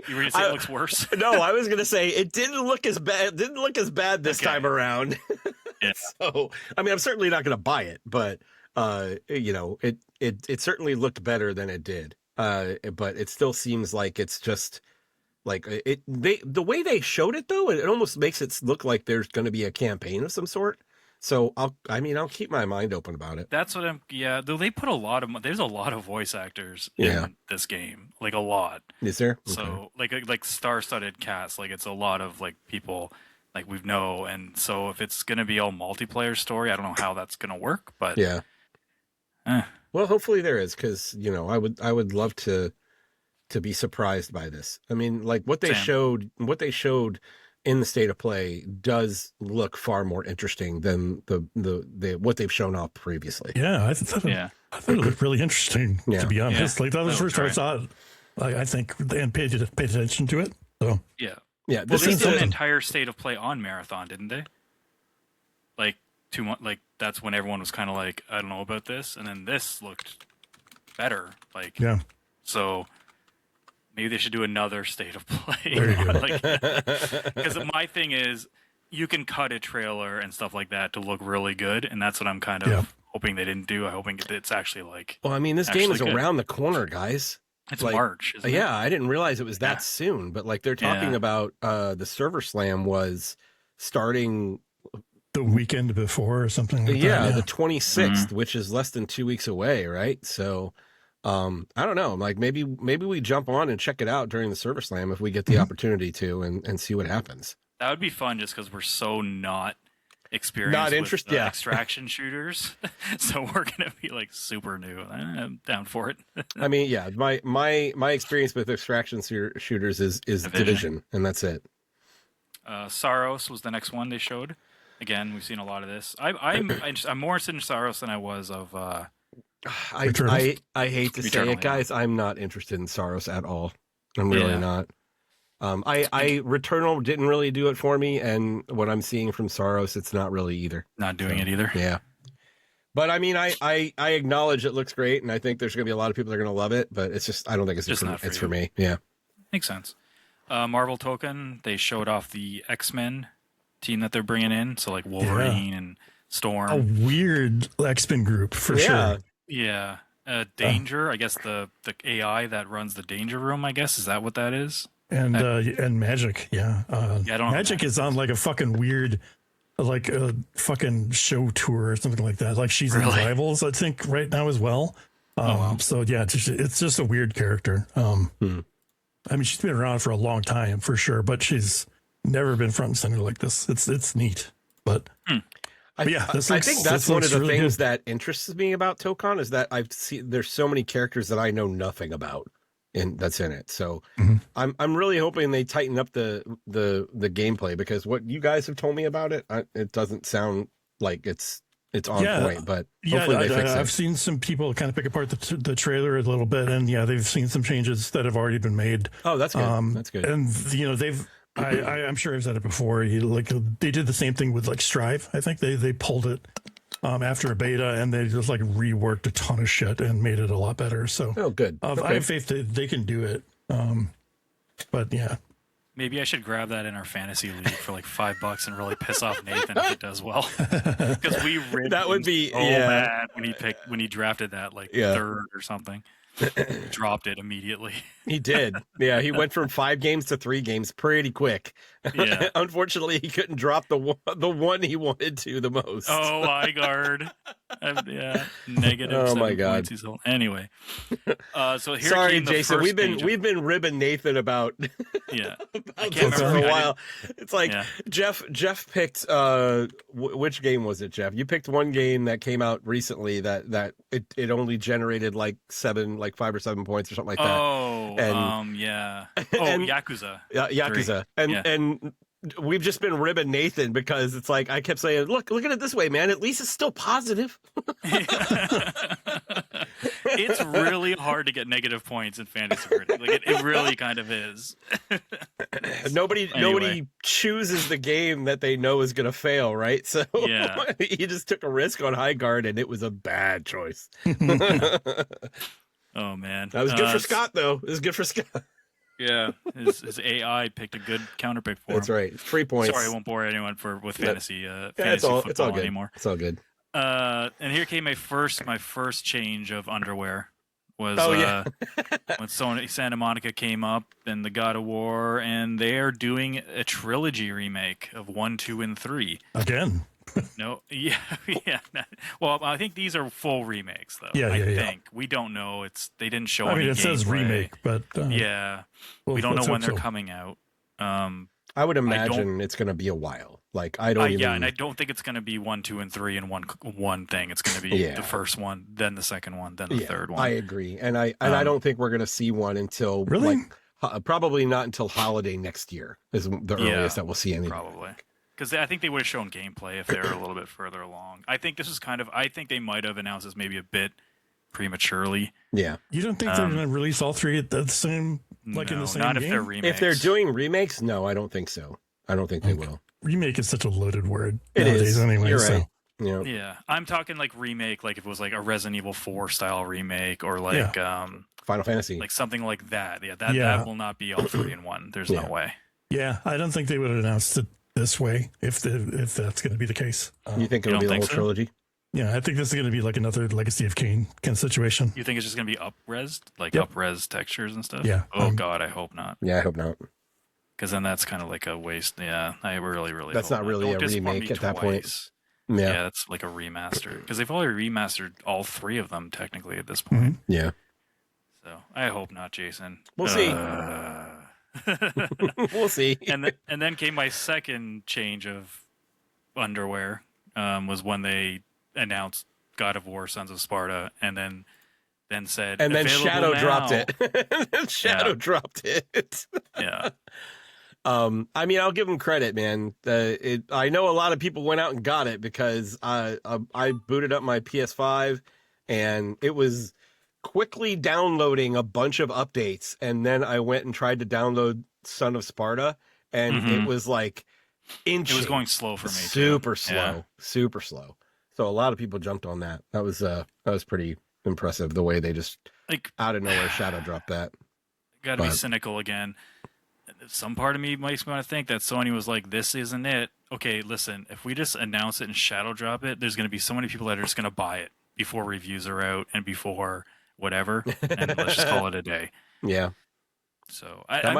you were gonna say it looks worse. No, I was gonna say it didn't look as bad. It didn't look as bad this time around. Yeah. So I mean, I'm certainly not gonna buy it, but it certainly looked better than it did. But it still seems like it's just the way they showed it though, it almost makes it look like there's going to be a campaign of some sort. So I'll keep my mind open about it. That's what though they put there's a lot of voice actors in this game, a lot. Is there? So like star-studded cast, it's a lot of people like we know, and so if it's gonna be all multiplayer story, I don't know how that's gonna work, but yeah. Well, hopefully there is, because I would love to be surprised by this. I mean, like what they showed in the state of play does look far more interesting than the what they've shown off previously. Yeah, I thought it looked really interesting, to be honest. Like that was the first time I saw it. I think, and paid attention to it. So yeah. Yeah, well, they did an entire state of play on Marathon, didn't they? Like 2 months, like that's when everyone was kind of like, I don't know about this, and then this looked better. Like, yeah. So maybe they should do another state of play. There you go. Because my thing is, you can cut a trailer and stuff like that to look really good, and that's what I'm kind of hoping they didn't do. I'm hoping it's actually like. Well, I mean, this game is around the corner, guys. It's like, March, isn't it? Yeah, I didn't realize it was that soon, but like they're talking about the server slam was starting the weekend before or something like that. The 26th, which is less than 2 weeks away, right? So I don't know. Like maybe we jump on and check it out during the server slam if we get the opportunity to and see what happens. That would be fun just because we're so not experienced with extraction shooters. So we're gonna be like super new. I'm down for it. I mean, yeah, my experience with extraction shooters is Division, and that's it. Saros was the next one they showed. Again, we've seen a lot of this. I'm more interested in Saros than I was of I hate to say it, guys. I'm not interested in Saros at all. I'm really not. Returnal didn't really do it for me, and what I'm seeing from Saros, it's not really either. Not doing it either. Yeah. But I mean, I acknowledge it looks great, and I think there's going to be a lot of people that are going to love it, but it's just, I don't think it's for me. Yeah. Makes sense. Marvel Token, they showed off the X-Men team that they're bringing in. So like Wolverine and Storm. A weird X-Men group for sure. Yeah. Danger, I guess the AI that runs the Danger Room, I guess. Is that what that is? And Magic, I don't know. Magic is on like a fucking weird, like a fucking show tour or something like that. Like she's in Rivals, I think, right now as well. So yeah, it's just a weird character. I mean, she's been around for a long time for sure, but she's never been front and center like this. It's neat, but. I think that's one of the things that interests me about Tokon is that there's so many characters that I know nothing about. That's in it. So I'm really hoping they tighten up the gameplay, because what you guys have told me about it, it doesn't sound like it's on point, but hopefully they fix it. I've seen some people kind of pick apart the trailer a little bit, and they've seen some changes that have already been made. Oh, that's good. That's good. And they've I'm sure I've said it before. They did the same thing with like Strive. I think they pulled it after a beta, and they just like reworked a ton of shit and made it a lot better. So good. I have faith that they can do it. But yeah, maybe I should grab that in our fantasy league for like $5 and really piss off Nathan if it does well. Because we that would be bad when he drafted that third or something. Dropped it immediately. He did. Yeah, he went from 5 games to 3 games pretty quick. Yeah. Unfortunately, he couldn't drop the one he wanted to the most. Oh, I guard. Negative. Oh my god. Anyway, so here sorry, came the Jason. First we've been ribbing Nathan about about this for a while. It's like Geoff picked which game was it, Geoff? You picked one game that came out recently that it only generated like 5 or 7 points or something like that. Oh, and, Yakuza. Yakuza. And we've just been ribbing Nathan because it's like I kept saying, look at it this way, man. At least it's still positive. It's really hard to get negative points in fantasy. Like it really kind of is. Nobody chooses the game that they know is going to fail, right? So he just took a risk on High Guard, and it was a bad choice. Oh man, that was good for Scott, though. It was good for Scott. Yeah, his AI picked a good counter pick for him. That's right. 3 points. Sorry, I won't bore anyone with fantasy it's all good anymore. It's all good. And here came my first change of underwear was when Santa Monica came up and the God of War, and they are doing a trilogy remake of 1, 2, and 3 again. No, yeah. Well, I think these are full remakes, though. I think we don't know. They didn't show. I mean, any it says remake, but we don't know when they're coming out. I would imagine it's going to be a while. Like I don't even. Yeah, and I don't think it's going to be 1, 2, and 3 in one thing. It's going to be the first one, then the second one, then the third one. I agree, and I don't think we're going to see one until probably not until holiday next year is the earliest that we'll see anything. Probably. Because I think they would have shown gameplay if they were a little bit further along. I think this is I think they might have announced this maybe a bit prematurely. Yeah. You don't think they're going to release all three at the same, in the same not game? If they're remakes. If they're doing remakes, no, I don't think so. I don't think they will. Remake is such a loaded word it nowadays is. Anyway. You're so. right. Yeah. I'm talking like remake, like if it was like a Resident Evil 4 style remake or like Final Fantasy. Like something like that. Yeah, that will not be all 3 in 1. There's no way. Yeah, I don't think they would have announced it this way if that's going to be the case. You think it'll be the whole trilogy? Yeah, I think this is going to be like another Legacy of Kain kind of situation. You think it's just going to be up-resed? Like up-res textures and stuff? Yeah. Oh, God, I hope not. Yeah, I hope not. Because then that's kind of like a waste. Yeah, I really that's hope not really a remake at that point. Yeah, it's like a remaster. Because they've already remastered all 3 of them, technically, at this point. Mm-hmm. Yeah. So, I hope not, Jason. We'll see. We'll see. And then came my second change of underwear, was when they announced God of War: Sons of Sparta, and then said, and then Shadow dropped it. Dropped it. Yeah. I mean, I'll give them credit, man. I know a lot of people went out and got it because I booted up my PS5 and it was quickly downloading a bunch of updates, and then I went and tried to download Son of Sparta, and it was like inching. It was going slow for me. Super slow. So a lot of people jumped on that. That was pretty impressive the way they just out of nowhere Shadow dropped that. Got to be cynical again. Some part of me makes me want to think that Sony was like, "This isn't it." Okay, listen. If we just announce it and Shadow drop it, there's going to be so many people that are just going to buy it before reviews are out and before whatever, and let's just call it a day. Yeah. So I'm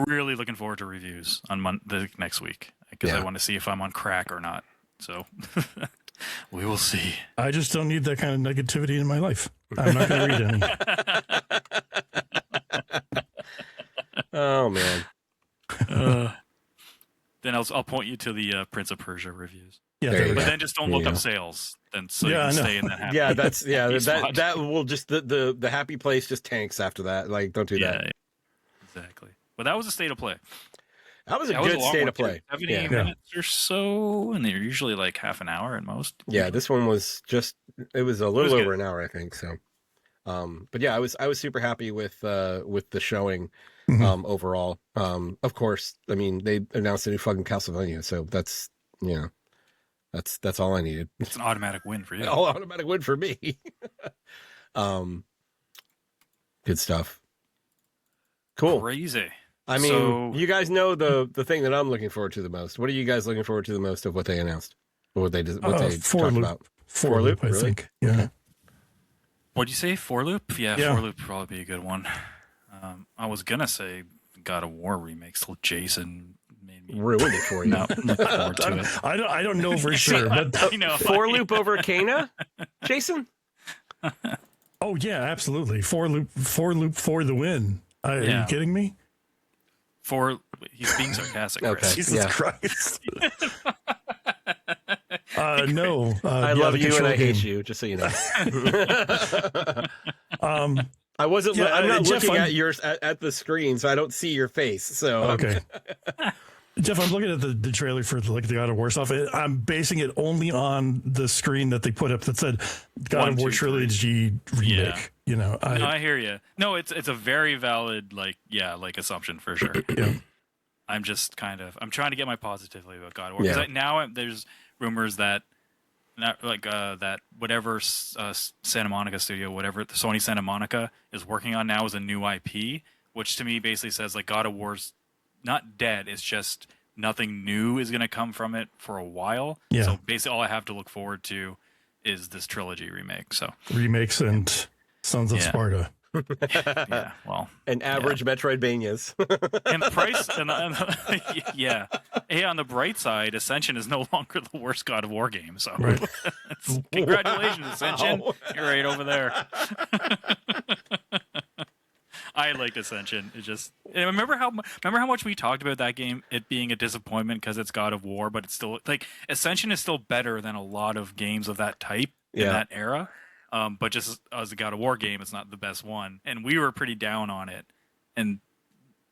really looking forward to reviews on the next week because I want to see if I'm on crack or not. So we will see. I just don't need that kind of negativity in my life. I'm not going to read any. Oh man. Then I'll point you to the Prince of Persia reviews. Yeah, but then just don't look up sales. Then so you can stay in that happy. Yeah, that's that will just the happy place just tanks after that. Like, don't do that. Yeah, exactly. But that was a state of play. That was a good state of play. 70 minutes or so, and they're usually like half an hour at most. Yeah, this one was it was a little over an hour, I think. So, but yeah, I was super happy with the showing. Overall, of course, I mean they announced a new fucking Castlevania, so that's that's all I needed. It's an automatic win for you. All automatic win for me. Good stuff. Cool. Crazy. I mean, you guys know the thing that I'm looking forward to the most. What are you guys looking forward to the most of what they announced? Or what they talked about? Four loop, I think. Yeah. What'd you say? 4-loop? Yeah, 4-loop would probably be a good one. I was gonna say God of War remakes till Jason made me ruined it for you. No, look forward to it. I don't know for sure, but 4-loop over Kana, Jason. Oh yeah, absolutely. 4-loop for the win. Are you kidding me? He's being sarcastic. Okay. Jesus Christ. No. I love you and I hate you, just so you know. I wasn't. I'm not Geoff, looking at yours at the screen, so I don't see your face. So okay. Jeff, I'm looking at the trailer for the God of War stuff. I'm basing it only on the screen that they put up that said God of War Trilogy remake. Yeah. I hear you. No, it's a very valid assumption for sure. Yeah. I'm just I'm trying to get my positivity about God of War because now there's rumors that that whatever Santa Monica studio, whatever the Sony Santa Monica is working on now is a new IP, which to me basically says like God of War's not dead. It's just nothing new is going to come from it for a while. Yeah. So basically all I have to look forward to is this trilogy remake. So remakes and Sons of Sparta. Yeah, well, and average Metroidvanias. And price, Hey, on the bright side, Ascension is no longer the worst God of War game. So, congratulations, Ascension! You're right over there. I liked Ascension. And remember how much we talked about that game, it being a disappointment because it's God of War, but it's still like Ascension is still better than a lot of games of that type in that era. But just as a God of War game, it's not the best one, and we were pretty down on it. And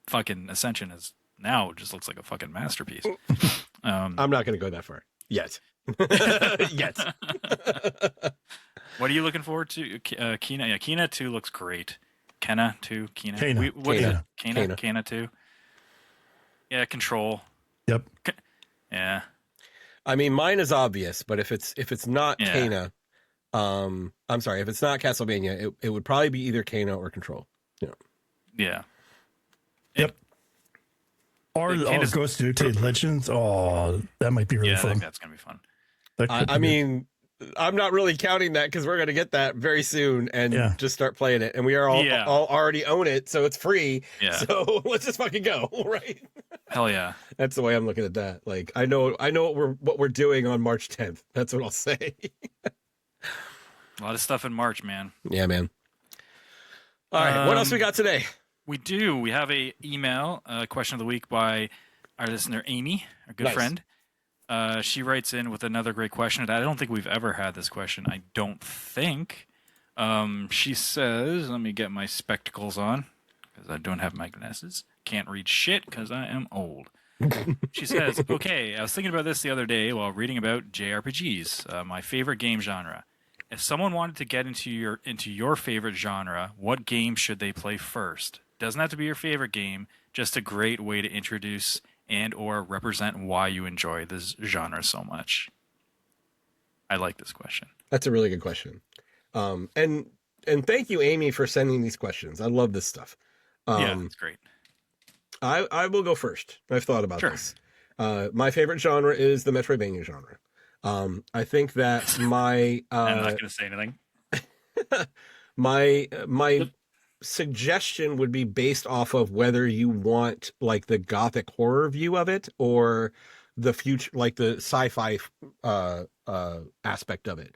fucking Ascension is now just looks like a fucking masterpiece. I'm not going to go that far yet. Yet. What are you looking forward to? Kena. Yeah, Kena 2 looks great. Kena 2. Kena. Kena 2. Yeah, Control. Yep. Yeah. I mean, mine is obvious, but if it's not Kena, I'm sorry, if it's not Castlevania, it would probably be either Kena or Control. Yeah. Yeah. Yep. Or Ghost of Tsushima Legends. Oh, that might be really fun. I think that's gonna be fun. I mean, I'm not really counting that because we're going to get that very soon and just start playing it. And we are all already own it, so it's free. Yeah. So let's just fucking go, right? Hell yeah. That's the way I'm looking at that. Like, I know what we're doing on March 10th. That's what I'll say. A lot of stuff in March, man. Yeah, man. All right, what else we got today? We do. We have a email question of the week by our listener Amy, our good friend. She writes in with another great question. I don't think we've ever had this question. I don't think. She says, let me get my spectacles on because I don't have my glasses. Can't read shit because I am old. She says, okay, I was thinking about this the other day while reading about JRPGs, my favorite game genre. If someone wanted to get into your favorite genre, what game should they play first? Doesn't have to be your favorite game, just a great way to introduce and or represent why you enjoy this genre so much. I like this question. That's a really good question. And thank you, Amy, for sending these questions. I love this stuff. Yeah, it's great. I will go first. I've thought about this. My favorite genre is the Metroidvania genre. I think that my I'm not going to say anything. my suggestion would be based off of whether you want like the gothic horror view of it or the future, like the sci-fi aspect of it.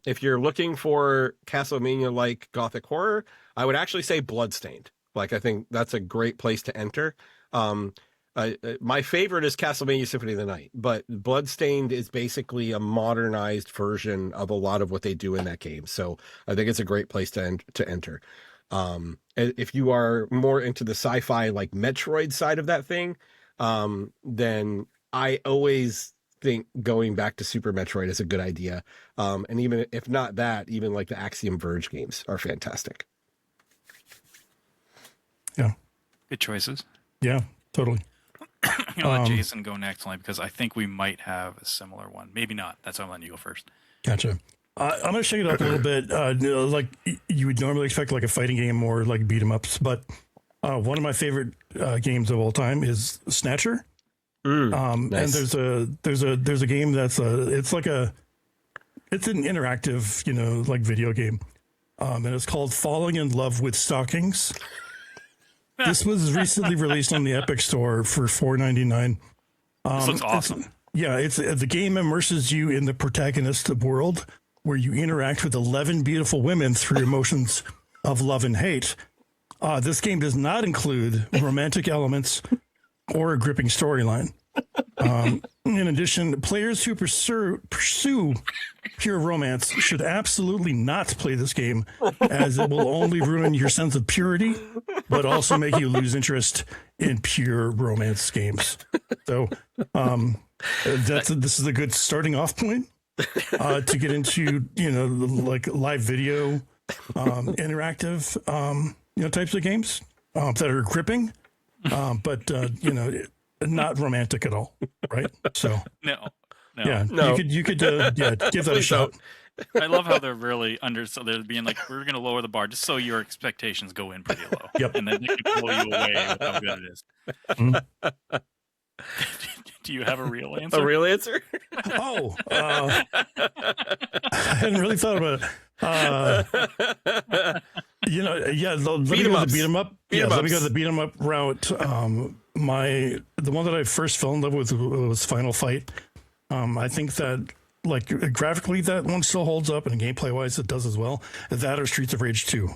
If you're looking for Castlevania like gothic horror, I would actually say Bloodstained. Like, I think that's a great place to enter. My favorite is Castlevania Symphony of the Night, but Bloodstained is basically a modernized version of a lot of what they do in that game. So I think it's a great place to enter. If you are more into the sci-fi, like Metroid side of that thing, then I always think going back to Super Metroid is a good idea. And even if not that, even like the Axiom Verge games are fantastic. Yeah. Good choices. Yeah, totally. I'm going to let Jason go next, only because I think we might have a similar one. Maybe not. That's why I'm letting you go first. Gotcha. I'm going to shake it up a little bit. Like you would normally expect like a fighting game or like beat 'em ups, but one of my favorite games of all time is Snatcher. Nice. And there's a game that's it's an interactive, like video game. And it's called Falling in Love with Stockings. This was recently released on the Epic Store for $4.99. This looks awesome. It's the game immerses you in the protagonist's world where you interact with 11 beautiful women through emotions of love and hate. This game does not include romantic elements or a gripping storyline. In addition, players who pursue pure romance should absolutely not play this game, as it will only ruin your sense of purity, but also make you lose interest in pure romance games. So this is a good starting off point to get into, like live video, interactive, types of games that are gripping, but not romantic at all, right? So no. You could give that a shot. I love how they're really so they're being like, we're going to lower the bar just so your expectations go in pretty low. Yep. And then they can blow you away with how good it is. Mm-hmm. Do you have a real answer? A real answer? I hadn't really thought about it. Let me go to the beat 'em up. Let me go to the beat 'em up route. The one that I first fell in love with was Final Fight. I think that like graphically that one still holds up, and gameplay wise it does as well. That or Streets of Rage 2.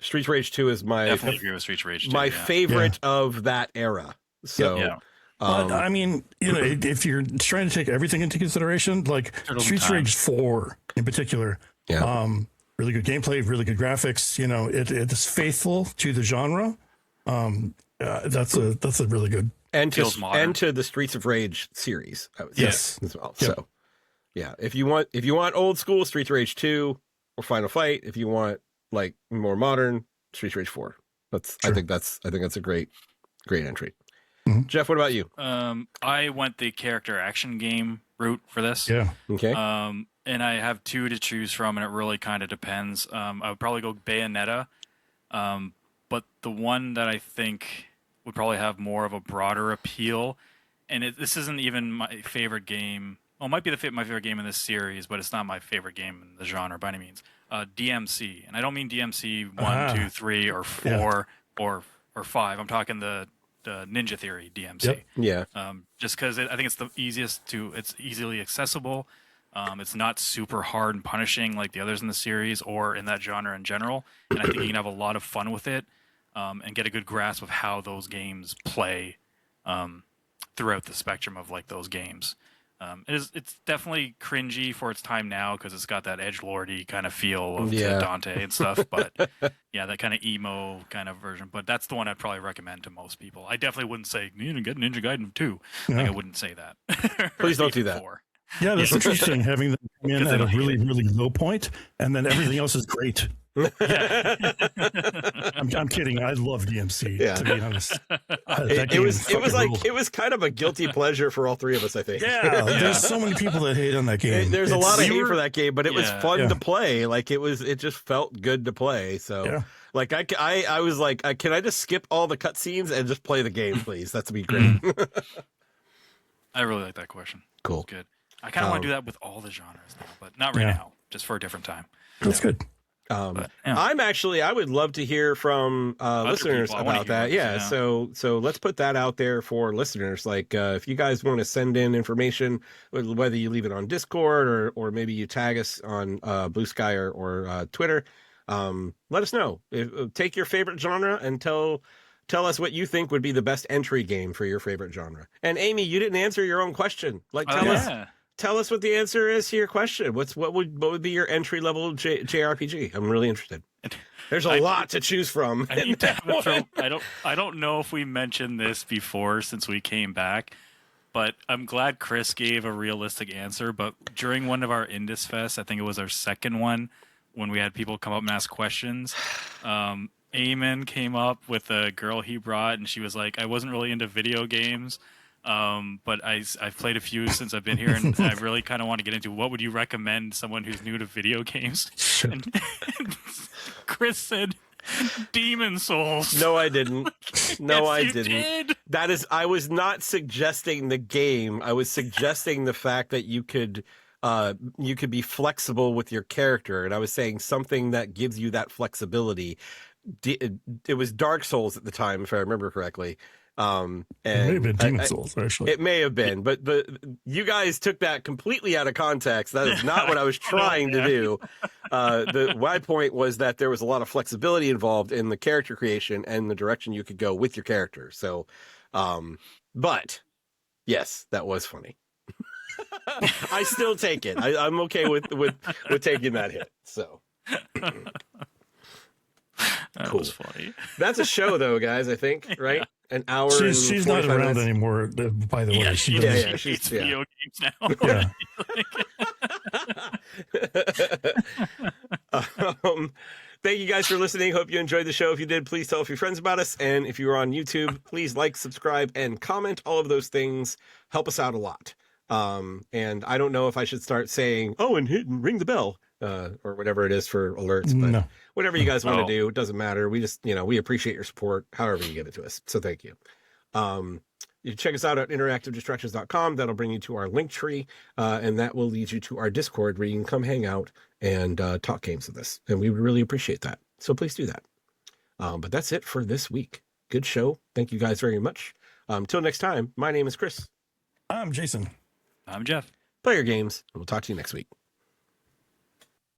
Streets Rage 2 is my definitely agree with Streets Rage 2, my favorite of that era. So. Yeah. But I mean, if you're trying to take everything into consideration, like Streets Rage 4 in particular, really good gameplay, really good graphics. It's faithful to the genre. That's a really good and to the Streets of Rage series. I would say, as well. Yep. So yeah, if you want old school Streets of Rage 2 or Final Fight, if you want like more modern Streets of Rage 4, I think that's a great entry. Mm-hmm. Geoff, what about you? I went the character action game route for this. Yeah. Okay. And I have 2 to choose from, and it really kind of depends. I would probably go Bayonetta, but the one that I think would probably have more of a broader appeal, and this isn't even my favorite game. Well, it might be my favorite game in this series, but it's not my favorite game in the genre by any means. DMC, and I don't mean DMC 1, 2, 3, or 4, or 5. I'm talking the Ninja Theory DMC. Yep. Yeah. Just because I think it's the easiest it's easily accessible. It's not super hard and punishing like the others in the series or in that genre in general. And I think you can have a lot of fun with it and get a good grasp of how those games play throughout the spectrum of like those games. It's definitely cringy for its time now because it's got that edgelordy kind of feel of Dante and stuff. But yeah, that kind of emo kind of version. But that's the one I'd probably recommend to most people. I definitely wouldn't say you need to get Ninja Gaiden 2. Like I wouldn't say that. Please don't do that. 4. Yeah, that's interesting having them come in at a really, really low point, and then everything else is great. I'm kidding. I love DMC. To be honest, it was kind of a guilty pleasure for all 3 of us. I think. Yeah, there's so many people that hate on that game. There's a lot of hate for that game, but it was fun to play. Like it just felt good to play. So like I was like, can I just skip all the cutscenes and just play the game, please? That'd be great. I really like that question. Cool. Good. I kind of want to do that with all the genres now, but not right now. Just for a different time. That's good. I would love to hear from listeners about that. Yeah. So let's put that out there for listeners. Like, if you guys want to send in information, whether you leave it on Discord or maybe you tag us on Blue Sky or Twitter, let us know. Take your favorite genre and tell us what you think would be the best entry game for your favorite genre. And Amy, you didn't answer your own question. Like, tell us what the answer is to your question. What would be your entry level JRPG? I'm really interested. There's a lot to choose from. I don't know if we mentioned this before since we came back, but I'm glad Chris gave a realistic answer. But during one of our InDis Fest, I think it was our second one, when we had people come up and ask questions, Eamon came up with a girl he brought, and she was like, I wasn't really into video games. But I've played a few since I've been here, and I really kind of want to get into what would you recommend someone who's new to video games? And Chris said, Demon Souls. No, I didn't. No, I didn't. Did. I was not suggesting the game. I was suggesting the fact that you could be flexible with your character, and I was saying something that gives you that flexibility. It was Dark Souls at the time, if I remember correctly. And it may have been Demon Souls, actually. It may have been, but you guys took that completely out of context. That is not what I was trying to do. My point was that there was a lot of flexibility involved in the character creation and the direction you could go with your character. So, but yes, that was funny. I still take it. I'm okay with taking that hit. So. That was funny. That's a show, though, guys. I think, right? An hour. She's not around anymore. By the way, she's video games now. Thank you guys for listening. Hope you enjoyed the show. If you did, please tell a few friends about us. And if you're on YouTube, please like, subscribe, and comment. All of those things help us out a lot. And I don't know if I should start saying, and ring the bell, or whatever it is for alerts, but whatever you guys want to do, it doesn't matter. We just, we appreciate your support, however you give it to us. So thank you. You check us out at interactivedistractions.com. That'll bring you to our Linktree, and that will lead you to our Discord where you can come hang out and talk games with us. And we would really appreciate that. So please do that. But that's it for this week. Good show. Thank you guys very much. Till next time, my name is Chris. I'm Jason. I'm Geoff. Play your games, and we'll talk to you next week.